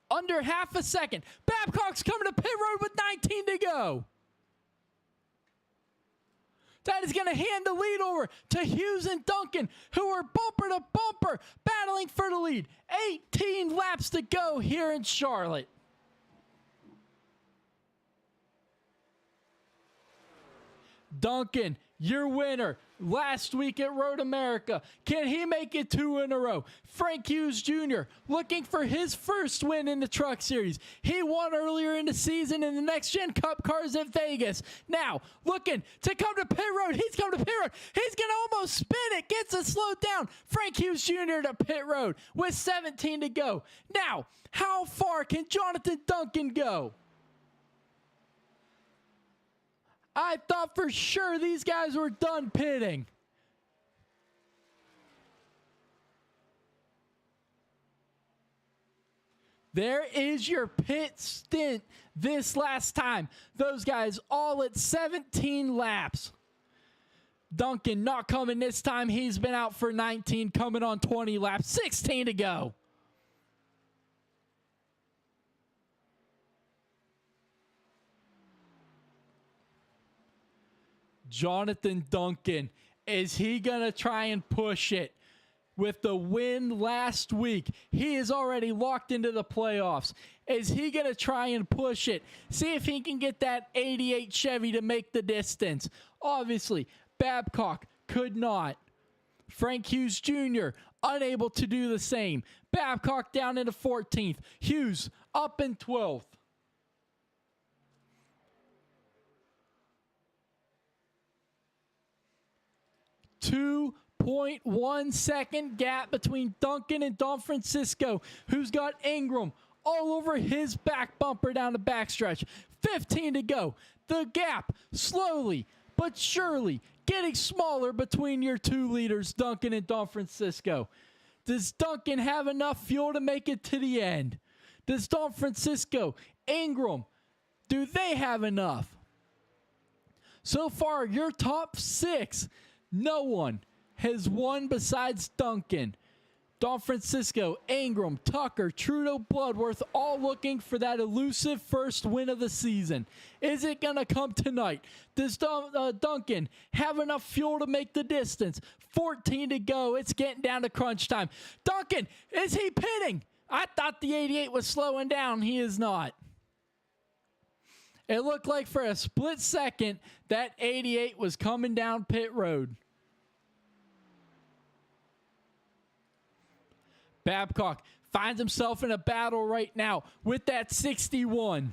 Under half a second. Babcock's coming to pit road with 19 to go. That is going to hand the lead over to Hughes and Duncan, who are bumper to bumper battling for the lead. 18 laps to go here in Charlotte. Duncan, your winner last week at Road America. Can he make it 2 in a row? Frank Hughes Jr. looking for his first win in the Truck Series. He won earlier in the season in the Next Gen Cup cars at Vegas. Now, looking to come to pit road. He's come to pit road. He's going to almost spin it. Gets it slowed down. Frank Hughes Jr. to pit road with 17 to go. Now, how far can Jonathan Duncan go? I thought for sure these guys were done pitting. There is your pit stint this last time. Those guys all at 17 laps. Duncan not coming this time. He's been out for 19, coming on 20 laps. 16 to go. Jonathan Duncan, is he going to try and push it? with the win last week. He is already locked into the playoffs. Is he going to try and push it? See if he can get that 88 Chevy to make the distance. Obviously, Babcock could not. Frank Hughes Jr. unable to do the same. Babcock down into 14th. Hughes up in 12th. .1 second gap between Duncan and Don Francisco, who's got Ingram all over his back bumper down the backstretch. 15 to go. The gap slowly but surely getting smaller between your two leaders, Duncan and Don Francisco. Does Duncan have enough fuel to make it to the end? Does Don Francisco, Ingram, do they have enough? So far, your top 6, no one has won besides Duncan. Don Francisco, Ingram, Tucker, Trudeau, Bloodworth, all looking for that elusive first win of the season. Is it going to come tonight? Does Duncan have enough fuel to make the distance? 14 to go. It's getting down to crunch time. Duncan, is he pitting? I thought the 88 was slowing down. He is not. It looked like for a split second that 88 was coming down pit road. Babcock finds himself in a battle right now with that 61.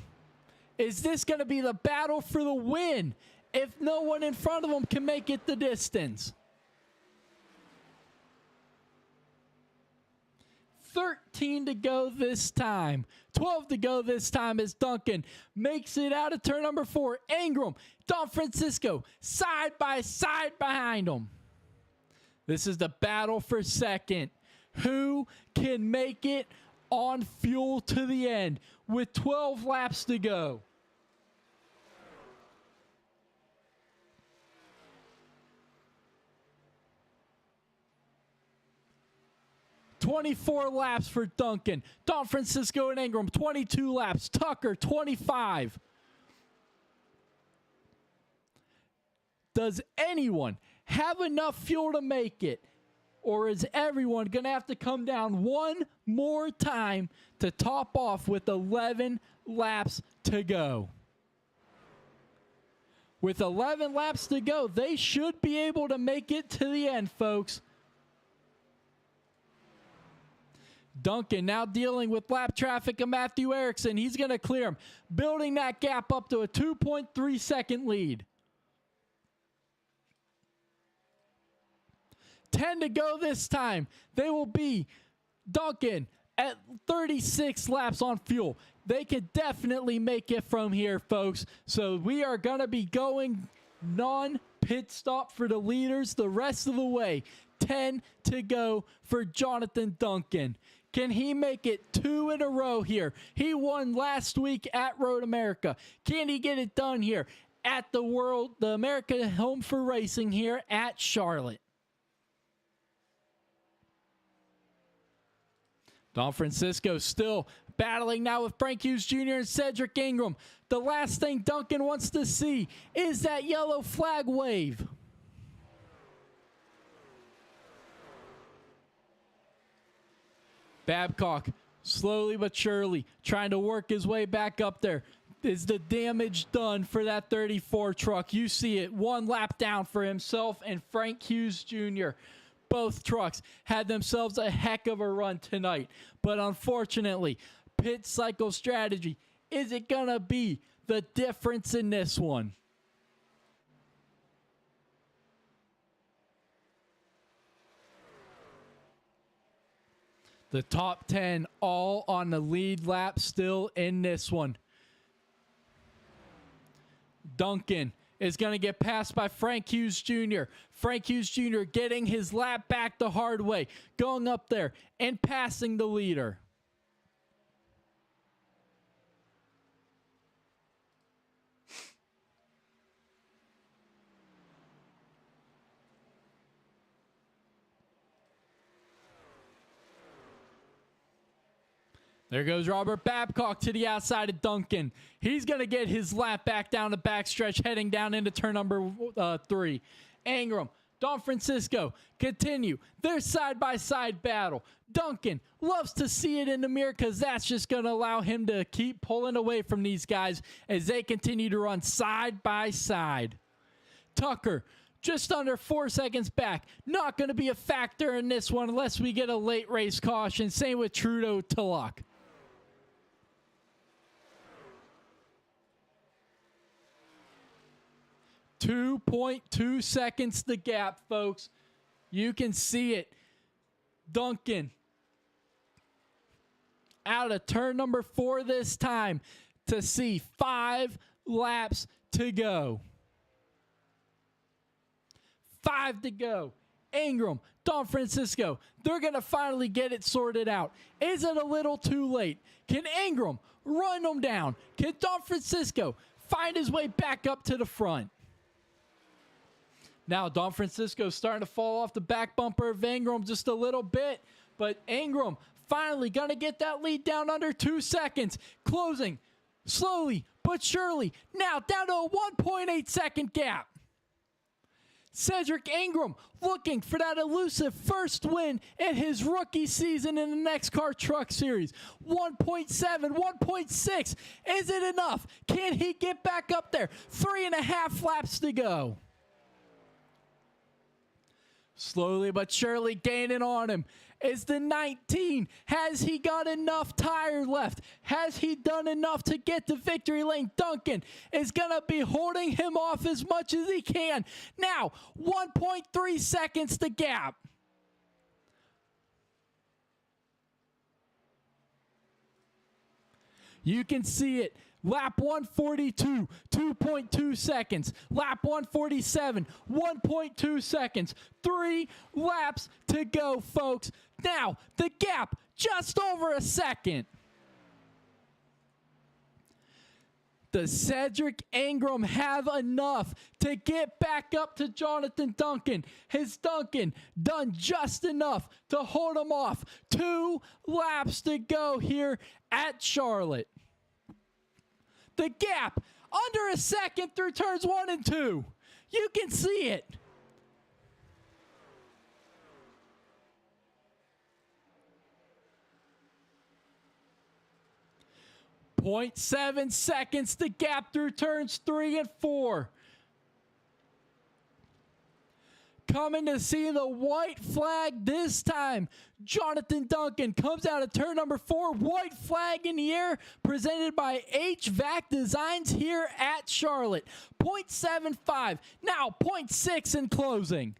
Is this going to be the battle for the win if no one in front of him can make it the distance? 13 to go this time. 12 to go this time as Duncan makes it out of turn number 4. Ingram, Don Francisco, side by side behind him. This is the battle for second. Who can make it on fuel to the end with 12 laps to go? $24 laps for Duncan. Don Francisco and Ingram, 22 laps. Tucker, 25. Does anyone have enough fuel to make it? Or is everyone going to have to come down one more time to top off with 11 laps to go? With 11 laps to go, they should be able to make it to the end, folks. Duncan now dealing with lap traffic of Matthew Erickson. He's going to clear him, building that gap up to a 2.3 second lead. 10 to go this time. They will be Duncan at 36 laps on fuel. They could definitely make it from here, folks. So we are going to be going non-pit stop for the leaders the rest of the way. 10 to go for Jonathan Duncan. Can he make it 2 in a row here? He won last week at Road America. Can he get it done here at the America Home for Racing here at Charlotte? Don Francisco still battling now with Frank Hughes Jr. and Cedric Ingram. The last thing Duncan wants to see is that yellow flag wave. Babcock, slowly but surely, trying to work his way back up there. Is the damage done for that 34 truck? You see it. 1 lap down for himself and Frank Hughes Jr. Both trucks had themselves a heck of a run tonight. But unfortunately, pit cycle strategy, is it going to be the difference in this one? The top 10 all on the lead lap still in this one. Duncan is going to get passed by Frank Hughes Jr. Frank Hughes Jr. getting his lap back the hard way, going up there and passing the leader. There goes Robert Babcock to the outside of Duncan. He's going to get his lap back down the backstretch, heading down into turn number 3. Ingram, Don Francisco continue their side-by-side battle. Duncan loves to see it in the mirror because that's just going to allow him to keep pulling away from these guys as they continue to run side-by-side. Tucker just under 4 seconds back. Not going to be a factor in this one unless we get a late race caution. Same with Trudeau Tulloch. .2 seconds the gap, folks. You can see it. Duncan out of turn number 4 this time to see 5 laps to go. 5 to go. Ingram, Don Francisco, they're going to finally get it sorted out. Is it a little too late? Can Ingram run them down? Can Don Francisco find his way back up to the front? Now, Don Francisco starting to fall off the back bumper of Ingram just a little bit, but Ingram finally going to get that lead down under 2 seconds. Closing slowly but surely. Now down to a 1.8 second gap. Cedric Ingram looking for that elusive first win in his rookie season in the NEXXTCAR Truck Series. 1.7, 1.6. Is it enough? Can he get back up there? 3.5 laps to go. Slowly but surely gaining on him is the 19. Has he got enough tire left? Has he done enough to get to victory lane? Duncan is going to be holding him off as much as he can. Now, 1.3 seconds to gap. You can see it. Lap 142, 2.2 seconds. Lap 147, 1.2 seconds. 3 laps to go, folks. Now, the gap just over a second. Does Cedric Ingram have enough to get back up to Jonathan Duncan? Has Duncan done just enough to hold him off? 2 laps to go here at Charlotte. The gap under a second through turns 1 and 2. You can see it. .7 seconds the gap through turns 3 and 4. Coming to see the white flag this time. Jonathan Duncan comes out of turn number 4. White flag in the air presented by HVAC Designs here at Charlotte. .75. Now .6 in closing.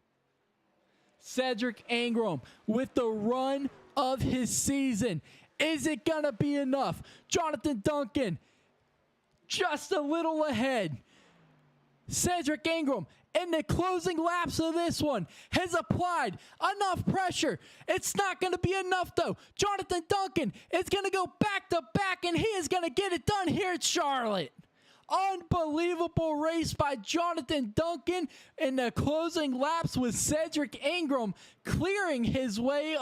Cedric Ingram with the run of his season. Is it going to be enough? Jonathan Duncan just a little ahead. Cedric Ingram in the closing laps of this one has applied enough pressure. It's not going to be enough, though. Jonathan Duncan is going to go back to back, and he is going to get it done here at Charlotte. Unbelievable race by Jonathan Duncan in the closing laps with Cedric Ingram clearing his way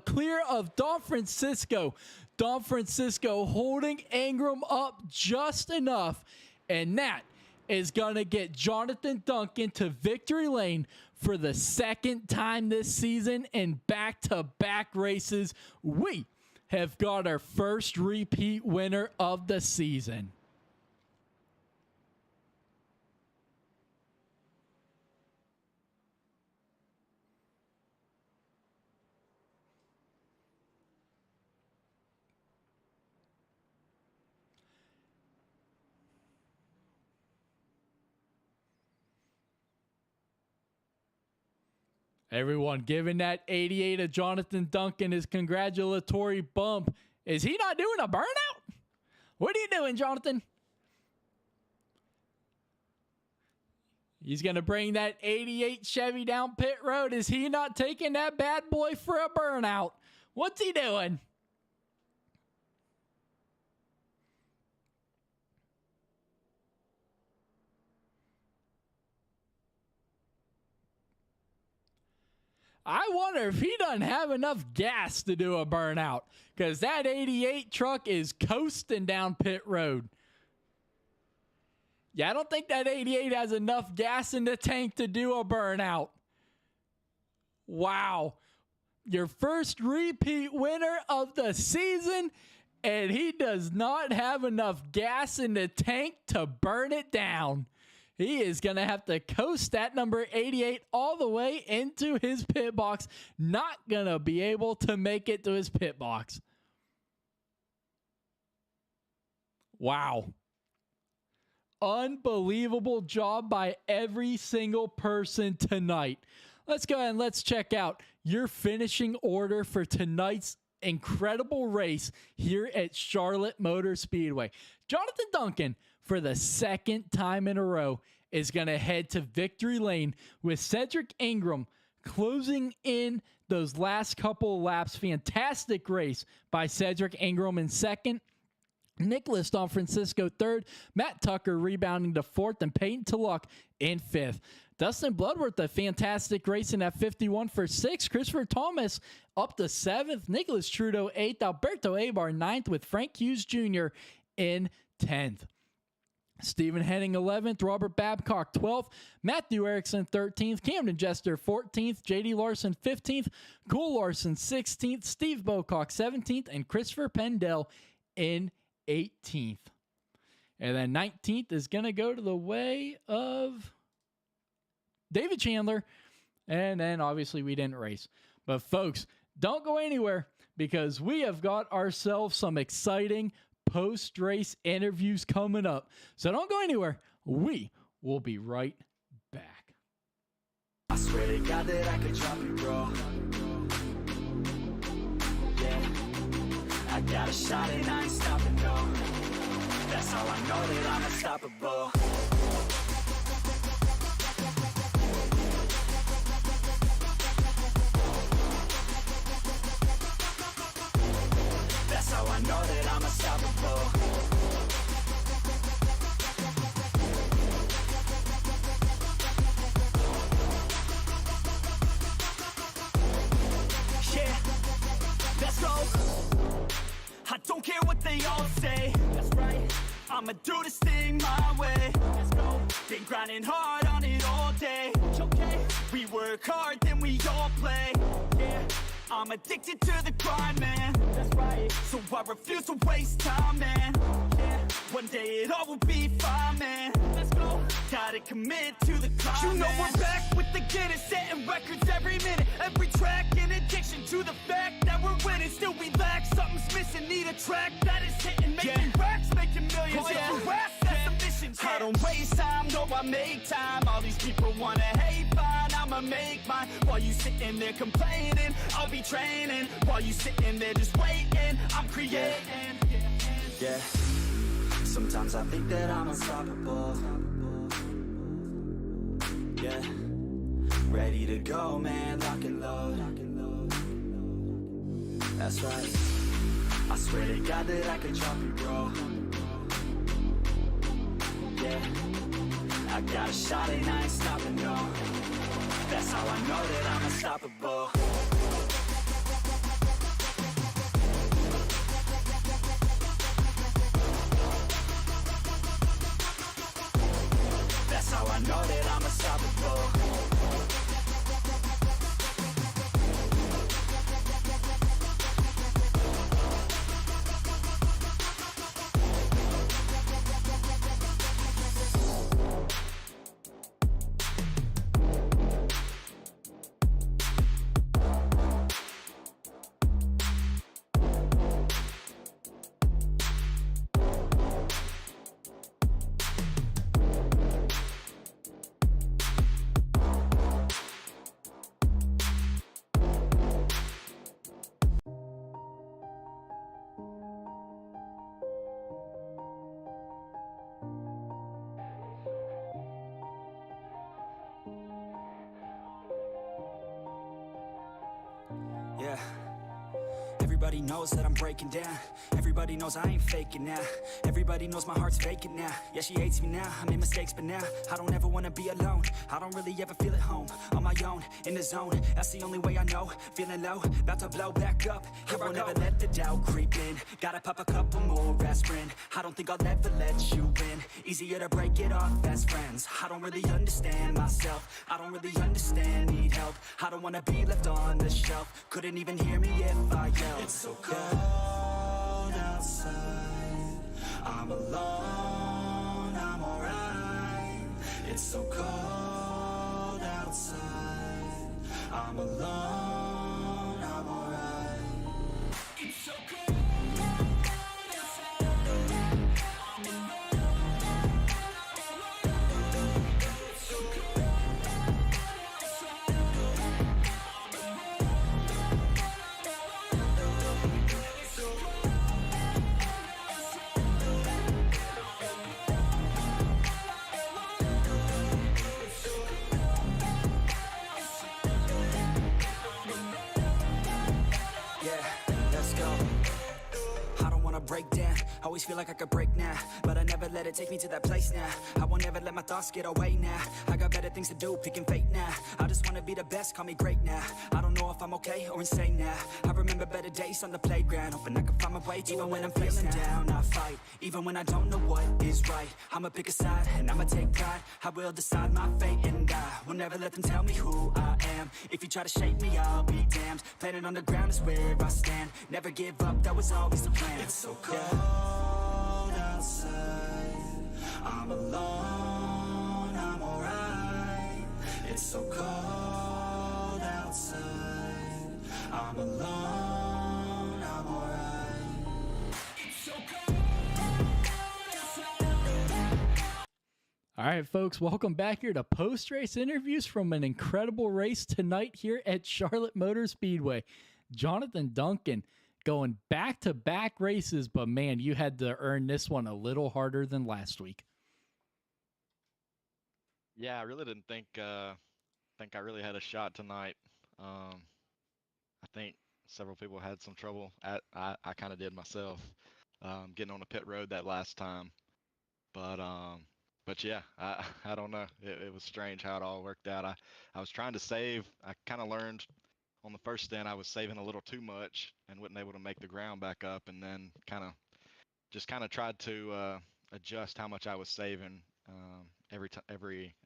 clear of Don Francisco. Don Francisco holding Ingram up just enough, and that is going to get Jonathan Duncan to victory lane for the second time this season in back-to-back races. We have got our first repeat winner of the season. Everyone giving that 88 of Jonathan Duncan his congratulatory bump. Is he not doing a burnout? What are you doing, Jonathan? He's going to bring that 88 Chevy down pit road. Is he not taking that bad boy for a burnout? What's he doing? I wonder if he doesn't have enough gas to do a burnout, because that 88 truck is coasting down pit road. Yeah, I don't think that 88 has enough gas in the tank to do a burnout. Wow. Your first repeat winner of the season, and he does not have enough gas in the tank to burn it down. He is going to have to coast that number 88 all the way into his pit box. Not going to be able to make it to his pit box. Wow. Unbelievable job by every single person tonight. Let's go ahead and let's check out your finishing order for tonight's incredible race here at Charlotte Motor Speedway. Jonathan Duncan, for the second time in a row, is going to head to victory lane with Cedric Ingram closing in those last couple laps. Fantastic race by Cedric Ingram in second. Nicholas Don Francisco third, Matt Tucker rebounding to fourth, and Peyton Tulloch in fifth. Dustin Bloodworth, a fantastic race in that 51 for sixth. Christopher Thomas up to seventh. Nicholas Trudeau eighth. Alberto Abar ninth, with Frank Hughes Jr. in 10th. Stephen Henning 11th, Robert Babcock 12th, Matthew Erickson 13th, Camden Jester 14th, JD Larson 15th, Cole Larson 16th, Steve Bocock 17th, and Christopher Pendell in 18th. And then 19th is going to go to the way of David Chandler. And then obviously we didn't race. But folks, don't go anywhere, because we have got ourselves some exciting post-race interviews coming up. So don't go anywhere. We will be right back. I swear to God that I could drop you, bro. Yeah, I got a shot and I ain't stopping, no. That's how I know that I'm unstoppable. That's how I know that I'm unstoppable. Yeah, let's go. I don't care what they all say. That's right. I'ma do this thing my way. Let's go. Been grinding hard on it all day. Okay. We work hard, then we all play. Yeah. I'm addicted to the grind, man. That's right. So I refuse to waste time, man. Yeah. One day it all will be fine, man. Let's go. Gotta commit to the climb. You know we're back with the Guinness, setting records every minute, every track. In addiction to the fact that we're winning, still we lack something's missing. Need a track that is hitting, making racks, making millions. Oh, yeah. So rap, that's the mission. I don't waste time, no, I make time. All these people wanna hate, fine, I'ma make mine. While you sitting there complaining, I'll be training. While you sitting there just waiting, I'm creating. Yeah. Sometimes I think that I'm unstoppable. Yeah. Ready to go, man, lock and load. That's right. I swear to God that I could drop you, bro. Yeah. I got a shot and I ain't stopping, no. That's how I know that I'm unstoppable. That's how I know that I'm unstoppable. Yeah. Everybody knows that I'm breaking down. Everybody knows I ain't faking now. Everybody knows my heart's vacant now. Yeah, she hates me now, I made mistakes, but now I don't ever wanna be alone. I don't really ever feel at home. On my own, in the zone, that's the only way I know. Feeling low, about to blow back up. Here I won't ever let the doubt creep in. Gotta pop a couple more aspirin. I don't think I'll ever let you in. Easier to break it off best friends. I don't really understand myself. I don't really understand, need help. I don't wanna be left on the shelf. Couldn't even hear me if I yelled. It's so cold outside. I'm alone, I'm alright. It's so cold outside. I'm alone, I'm alright. It's so cold outside. I'm alone. It's so cold outside. Break down, always feel like I could break now, but I never let it take me to that place now. I won't ever let my thoughts get away now. I got better things to do, picking fate now. I just wanna be the best, call me great now. I don't know if I'm okay or insane now. I remember better days on the playground, hoping I can find my way to even when I'm feeling down. I fight, even when I don't know what is right. I'ma pick a side, and I'ma take pride. I will decide my fate, and I will never let them tell me who I am. If you try to shape me, I'll be damned. Planet on the ground is where I stand. Never give up, that was always the plan. It's so cold outside. I'm alone, I'm alright. It's so cold outside. I'm alone, I'm alright. It's so cold outside. All right, folks, welcome back here to post-race interviews from an incredible race tonight here at Charlotte Motor Speedway. Jonathan Duncan going back-to-back races, but man, you had to earn this one a little harder than last week. Yeah, I really didn't think I really had a shot tonight. I think several people had some trouble. I kind of did myself, getting on the pit road that last time. But yeah, I don't know. It was strange how it all worked out. I was trying to save. I kind of learned on the first stint I was saving a little too much and wasn't able to make the ground back up, and then kind of tried to adjust how much I was saving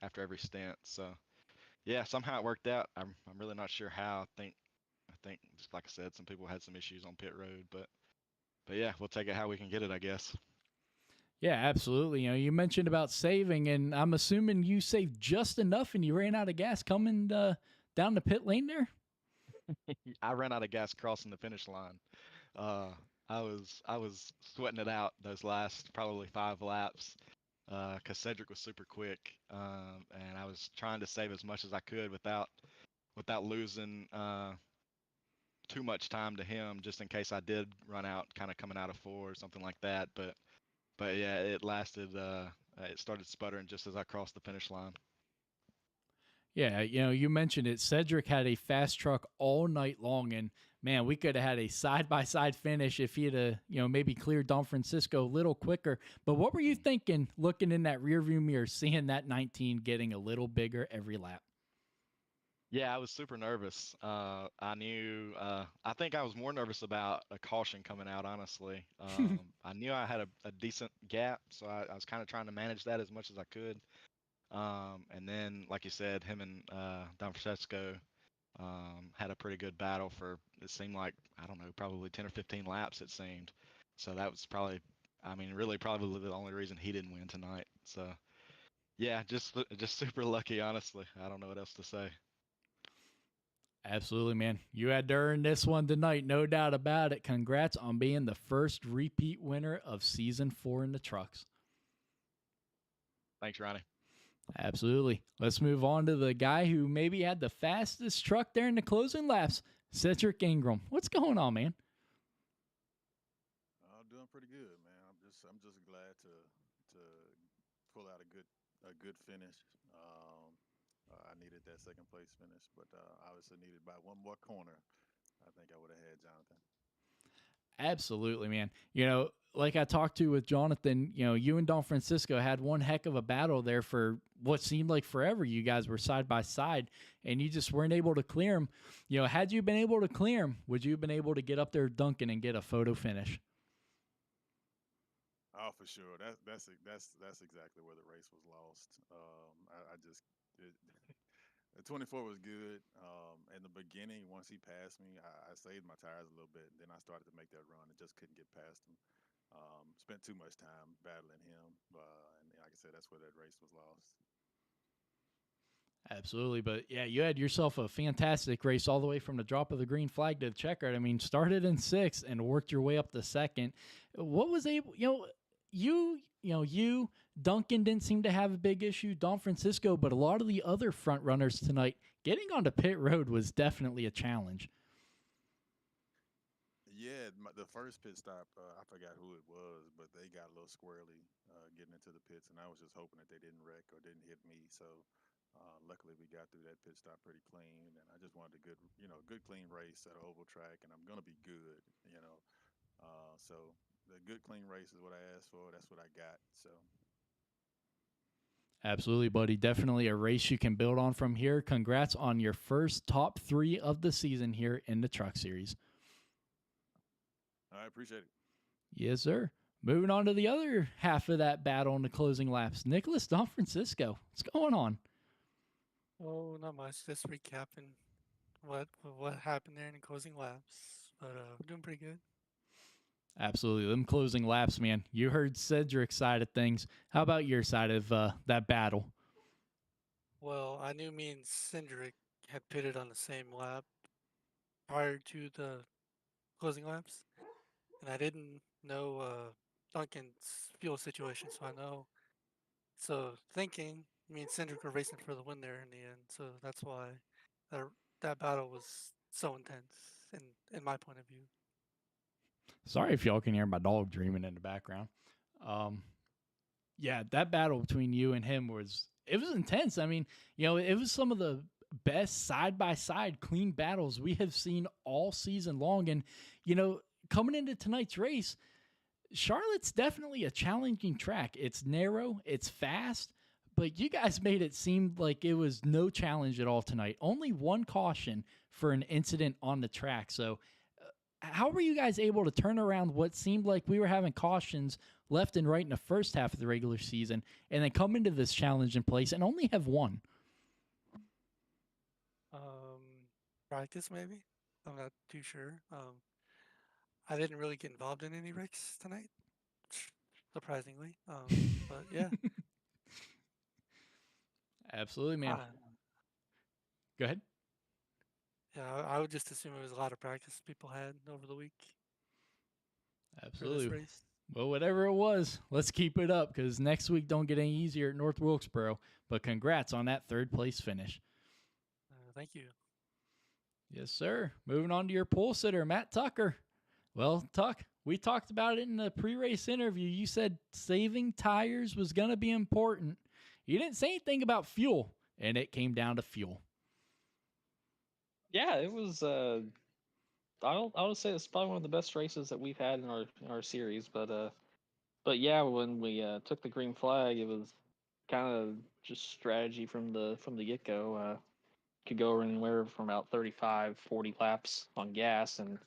after every stint. So yeah, somehow it worked out. I'm really not sure how. I think just like I said, some people had some issues on pit road, but yeah, we'll take it how we can get it, I guess. Yeah, absolutely. You know, you mentioned about saving, and I'm assuming you saved just enough and you ran out of gas coming down the pit lane there. I ran out of gas crossing the finish line. Uh, I was sweating it out those last probably 5 laps, because Cedric was super quick, and I was trying to save as much as I could without losing too much time to him, just in case I did run out, kind of coming out of 4 or something like that. But yeah, it lasted. It started sputtering just as I crossed the finish line. Yeah, you know, you mentioned it. Cedric had a fast truck all night long, and man, we could have had a side-by-side finish if he'd maybe cleared Don Francisco a little quicker. But what were you thinking looking in that rearview mirror, seeing that 19 getting a little bigger every lap? Yeah, I was super nervous. I knew. I think I was more nervous about a caution coming out, honestly. I knew I had a decent gap, so I was kind of trying to manage that as much as I could. And then, like you said, him and Don Francesco had a pretty good battle for, it seemed like, I don't know, probably 10 or 15 laps, it seemed. So that was probably, I mean, really probably the only reason he didn't win tonight. So yeah, just super lucky, honestly. I don't know what else to say. Absolutely, man. You had to earn this one tonight, no doubt about it. Congrats on being the first repeat winner of Season 4 in the trucks. Thanks, Ronnie. Absolutely. Let's move on to the guy who maybe had the fastest truck there in the closing laps, Cedric Ingram. What's going on, man? I'm doing pretty good, man. I'm just glad to pull out a good finish. I needed that second place finish, but obviously needed by one more corner. I think I would have had Jonathan. Absolutely, man. Like I talked to with Jonathan, you and Don Francisco had one heck of a battle there for what seemed like forever. You guys were side by side, and you just weren't able to clear him. Had you been able to clear him, would you have been able to get up there dunking and get a photo finish? Oh, for sure. That's exactly where the race was lost. I just it, the 24 was good. In the beginning, once he passed me, I saved my tires a little bit. And then I started to make that run and just couldn't get past him. Spent too much time battling him, and like I said, that's where that race was lost. Absolutely, but yeah, you had yourself a fantastic race all the way from the drop of the green flag to the checkered. I mean, started in sixth and worked your way up to second. What was able, you, Duncan didn't seem to have a big issue, Don Francisco, but a lot of the other front runners tonight getting onto pit road was definitely a challenge. Yeah, the first pit stop, I forgot who it was, but they got a little squirrely getting into the pits, and I was just hoping that they didn't wreck or didn't hit me. So luckily, we got through that pit stop pretty clean, and I just wanted a good, good clean race at an oval track, and I'm gonna be good. So the good clean race is what I asked for. That's what I got. So Absolutely, buddy. Definitely a race you can build on from here. Congrats on your first top 3 of the season here in the Truck Series. I appreciate it. Yes, sir. Moving on to the other half of that battle in the closing laps. Nicholas Don Francisco. What's going on? Oh, not much. Just recapping what happened there in the closing laps. But we're doing pretty good. Absolutely. Them closing laps, man. You heard Cedric's side of things. How about your side of that battle? Well, I knew me and Cindric had pitted on the same lap prior to the closing laps, and I didn't know Duncan's fuel situation, so I know. So thinking, me and Cindric were racing for the win there in the end, so that's why that that battle was so intense in my point of view. Sorry if y'all can hear my dog dreaming in the background. Yeah, that battle between you and him was intense. I mean, it was some of the best side by side clean battles we have seen all season long. And coming into tonight's race, Charlotte's definitely a challenging track. It's narrow, it's fast, but you guys made it seem like it was no challenge at all tonight. Only one caution for an incident on the track. So how were you guys able to turn around what seemed like we were having cautions left and right in the first half of the regular season and then come into this challenge in place and only have one? Practice maybe. I'm not too sure. I didn't really get involved in any wrecks tonight, surprisingly. But yeah. Absolutely, man. Go ahead. Yeah, I would just assume it was a lot of practice people had over the week. Absolutely. For this race. Well, whatever it was, let's keep it up because next week don't get any easier at North Wilkesboro. But congrats on that third place finish. Thank you. Yes, sir. Moving on to your pole sitter, Matt Tucker. Well, Tuck, we talked about it in the pre-race interview. You said saving tires was going to be important. You didn't say anything about fuel, and it came down to fuel. Yeah, it was. I'll say it's probably one of the best races that we've had in our series. But yeah, when we took the green flag, it was kind of just strategy from the get go. Could go anywhere from about 35, 40 laps on gas, and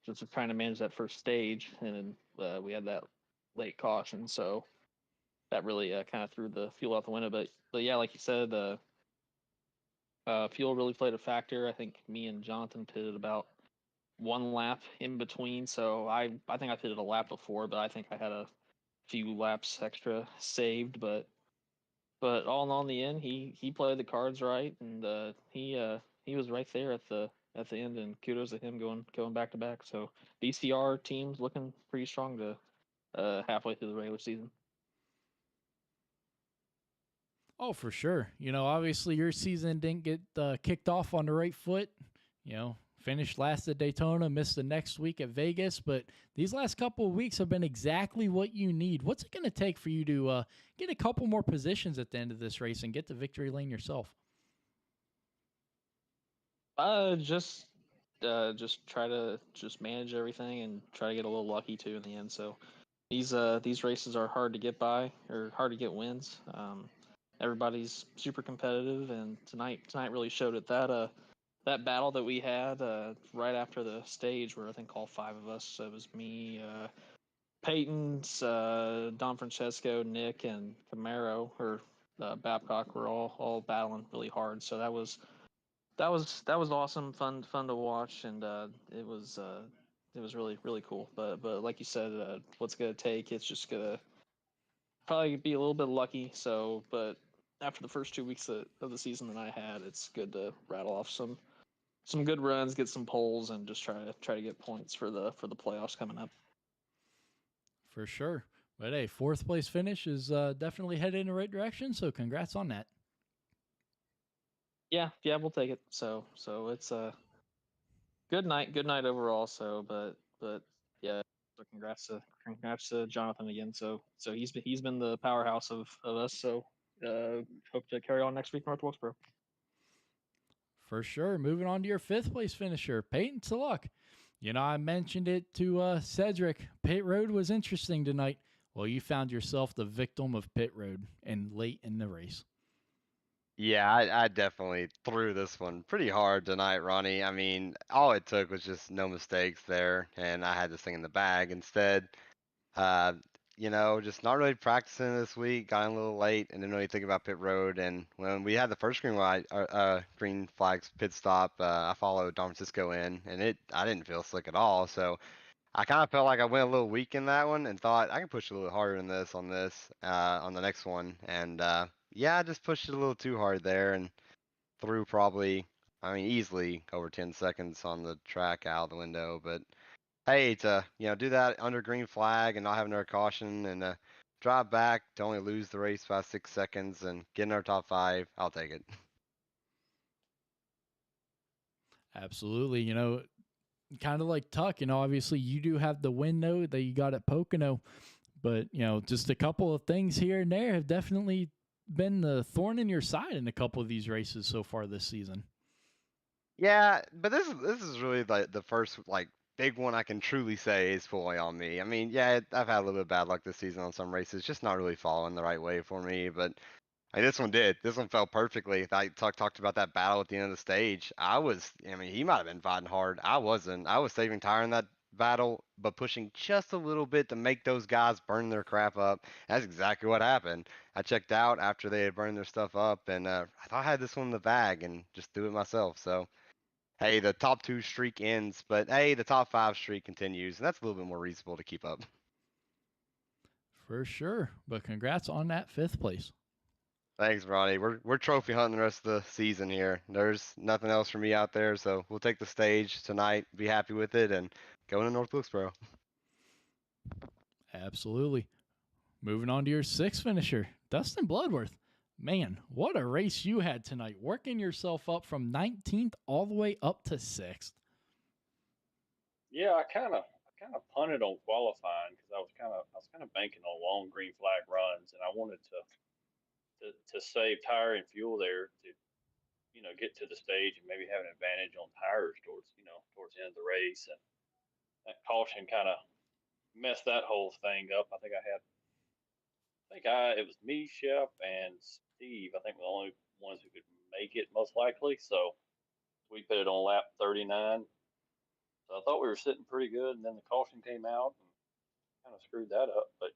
just trying to manage that first stage. And we had that late caution, so that really kind of threw the fuel out the window. But yeah, like you said, fuel really played a factor. I think me and Jonathan pitted about one lap in between, so I think I pitted a lap before, but I think I had a few laps extra saved. But all in all, in the end, he played the cards right, and he was right there at the end. And kudos to him going back to back. So BCR team's looking pretty strong to halfway through the regular season. Oh, for sure. Obviously your season didn't get kicked off on the right foot. Finished last at Daytona, missed the next week at Vegas, but these last couple of weeks have been exactly what you need. What's it going to take for you to get a couple more positions at the end of this race and get to victory lane yourself? Just just try to just manage everything and try to get a little lucky too in the end. So these races are hard to get by or hard to get wins. Everybody's super competitive, and tonight really showed it. That battle that we had right after the stage, where I think all five of us, so it was me, Peyton's, Don Francesco, Nick, and Camaro or Babcock were all battling really hard. So that was awesome, fun to watch, and it was really cool. But like you said, what's gonna take? It's just gonna probably be a little bit lucky. So, but after the first 2 weeks of the season that I had, it's good to rattle off some good runs, get some poles, and just try to get points for the playoffs coming up. For sure. But hey, fourth place finish is definitely headed in the right direction. So congrats on that. Yeah, we'll take it. So it's a good night overall. So, but yeah, so congrats to Jonathan again. So he's been the powerhouse of us. So hope to carry on next week, North Wilkesboro. For sure. Moving on to your fifth place finisher, Peyton Luck. You know, I mentioned it to Cedric. Pit Road was interesting tonight. Well, you found yourself the victim of Pit Road and late in the race. Yeah, I definitely threw this one pretty hard tonight, Ronnie. I mean, all it took was just no mistakes there, and I had this thing in the bag. Instead, uh, just not really practicing this week, got in a little late, and didn't really think about pit road. And when we had the first green flags pit stop, I followed Don Francisco in, and I didn't feel slick at all. So I kind of felt like I went a little weak in that one, and thought I can push a little harder than this on the next one. And yeah, I just pushed it a little too hard there, and threw probably, I mean, easily over 10 seconds on the track out the window. But hey, to do that under green flag and not have another caution, and drive back to only lose the race by 6 seconds and get in our top five, I'll take it. Absolutely. You know, kind of like Tuck, obviously you do have the window that you got at Pocono, but, just a couple of things here and there have definitely been the thorn in your side in a couple of these races so far this season. Yeah, but this is really like the first like big one I can truly say is fully on me. I mean, yeah, I've had a little bit of bad luck this season on some races, just not really following the right way for me. But this one did. This one fell perfectly. I talked about that battle at the end of the stage. I mean, he might have been fighting hard. I wasn't. I was saving tire in that battle, but pushing just a little bit to make those guys burn their crap up. That's exactly what happened. I checked out after they had burned their stuff up, and I thought I had this one in the bag and just threw it myself. So hey, the top two streak ends, but hey, the top five streak continues, and that's a little bit more reasonable to keep up. For sure. But congrats on that fifth place. Thanks, Ronnie. We're trophy hunting the rest of the season here. There's nothing else for me out there, so we'll take the stage tonight, be happy with it, and go into North Wilkesboro. Absolutely. Moving on to your sixth finisher, Dustin Bloodworth. Man, what a race you had tonight, working yourself up from 19th all the way up to 6th. Yeah, I kind of punted on qualifying because I was kind of banking on long green flag runs, and I wanted to save tire and fuel there to get to the stage and maybe have an advantage on tires towards the end of the race. And that caution kind of messed that whole thing up. It was me, Shep, and Steve. I think were the only ones who could make it most likely. So we put it on lap 39. So I thought we were sitting pretty good, and then the caution came out and kind of screwed that up. But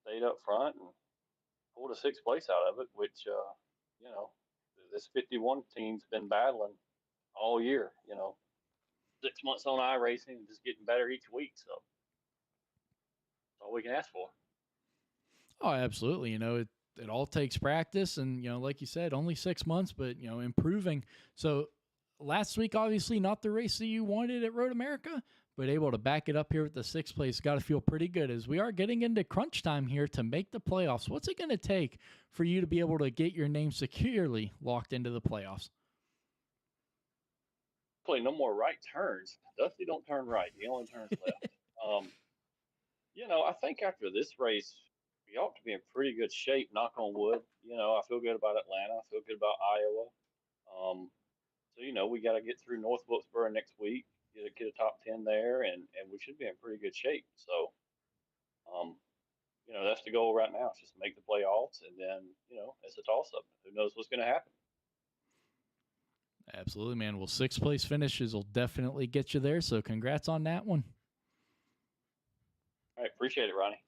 stayed up front and pulled a sixth place out of it, which you know this 51 team's been battling all year. 6 months on iRacing and just getting better each week. So that's all we can ask for. Oh, absolutely. It all takes practice, and like you said, only 6 months, but improving. So last week, obviously not the race that you wanted at Road America, but able to back it up here with the sixth place. Got to feel pretty good as we are getting into crunch time here to make the playoffs. What's it going to take for you to be able to get your name securely locked into the playoffs? Hopefully, no more right turns. Dusty don't turn right; he only turns left. I think after this race, we ought to be in pretty good shape. Knock on wood. I feel good about Atlanta. I feel good about Iowa. So we got to get through North Wilkesboro next week, get a top 10 there, and we should be in pretty good shape. So, um, that's the goal right now. Is just make the playoffs, and then it's a toss up. Who knows what's going to happen? Absolutely, man. Well, 6th place finishes will definitely get you there. So congrats on that one. All right, appreciate it, Ronnie.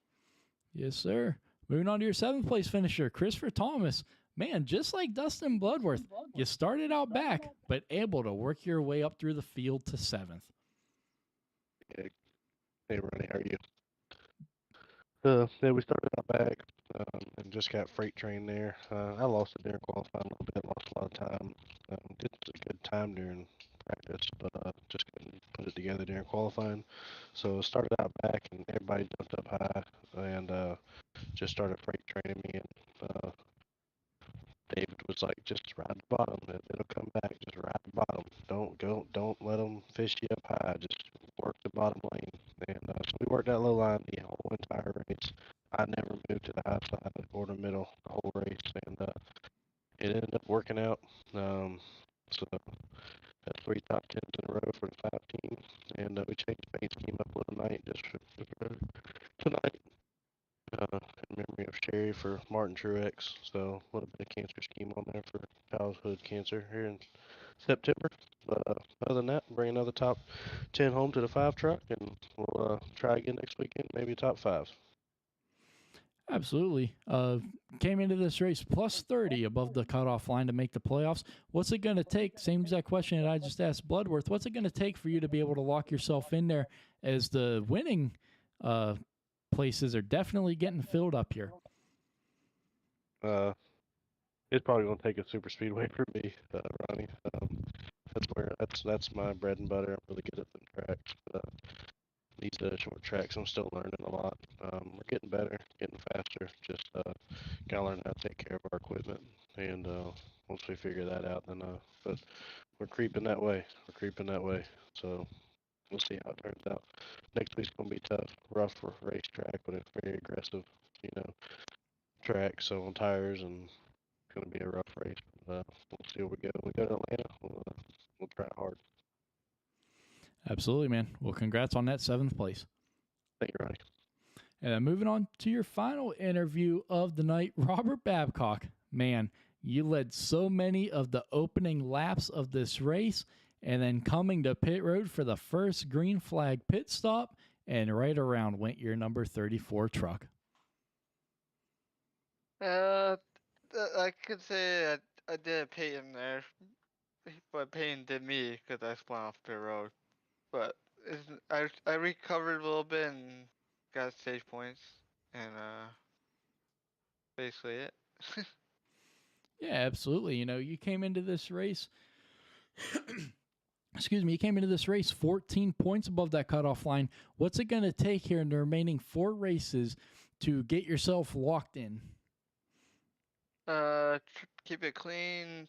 Yes, sir. Moving on to your 7th place finisher, Christopher Thomas. Man, just like Dustin Bloodworth, you started out back, but able to work your way up through the field to 7th. Hey, Ronnie, how are you? Yeah, we started out back and just got freight train there. I lost it during qualifying a little bit, lost a lot of time. Did a good time during practice, but just couldn't put it together during qualifying. So started out back and everybody jumped up high and just started freight training me. And David was like, just ride the bottom. It'll come back. Just ride the bottom. Don't let them fish you up high. Just work the bottom lane. And so we worked that low line the whole entire race. I never moved to the high side or the middle the whole race, and it ended up working out. So that's 3 top 10s in a row for the 5 team, and we changed the paint scheme up a little night just for tonight. In memory of Sherry for Martin Truex, so a little bit of cancer scheme on there for childhood cancer here in September. But other than that, bring another top 10 home to the 5 truck, and we'll try again next weekend, maybe top 5. Absolutely. Came into this race plus 30 above the cutoff line to make the playoffs. What's it going to take? Same exact question that I just asked Bloodworth. What's it going to take for you to be able to lock yourself in there as the winning places are definitely getting filled up here? It's probably going to take a super speedway for me, Ronnie. That's my bread and butter. I'm really good at the tracks. These short tracks, I'm still learning a lot. We're getting better, getting faster. Just gotta learn how to take care of our equipment. And once we figure that out, then but we're creeping that way. So we'll see how it turns out. Next week's gonna be tough, rough for racetrack, but it's very aggressive, track. So on tires, and it's gonna be a rough race. We'll see where we go. We go to Atlanta. We'll try hard. Absolutely, man. Well, congrats on that 7th place. Thank you, Ronnie. And then moving on to your final interview of the night, Robert Babcock. Man, you led so many of the opening laps of this race, and then coming to pit road for the first green flag pit stop, and right around went your number 34 truck. I could say I did Peyton there, but Peyton did me because I spun off pit road. But I recovered a little bit and got stage points, and basically it. Yeah, absolutely. You came into this race. Excuse me, you came into this race 14 points above that cutoff line. What's it going to take here in the remaining 4 races to get yourself locked in? Keep it clean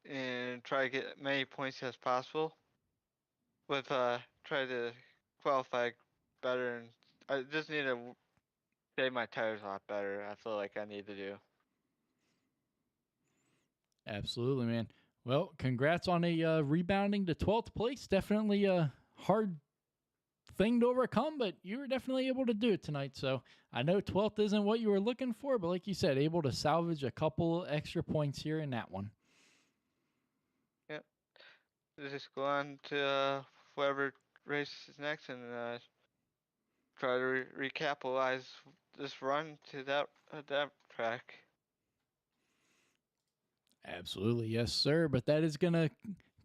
and try to get as many points as possible. With try to qualify better, and I just need to save my tires a lot better. I feel like I need to do. Absolutely, man. Well, congrats on a rebounding to 12th place. Definitely a hard thing to overcome, but you were definitely able to do it tonight. So I know 12th isn't what you were looking for, but like you said, able to salvage a couple extra points here in that one. Yep. Just go on to whoever race is next and try to recapitalize this run to that track. Absolutely, yes, sir. But that is going to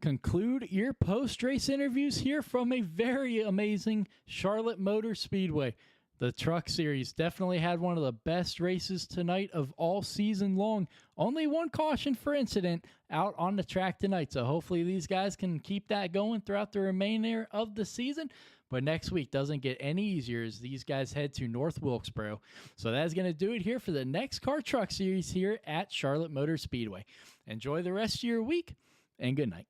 conclude your post-race interviews here from a very amazing Charlotte Motor Speedway. The Truck Series definitely had one of the best races tonight of all season long. Only one caution for incident out on the track tonight, so hopefully these guys can keep that going throughout the remainder of the season. But next week doesn't get any easier as these guys head to North Wilkesboro. So that's going to do it here for the NEXXTCAR Truck Series here at Charlotte Motor Speedway. Enjoy the rest of your week, and good night.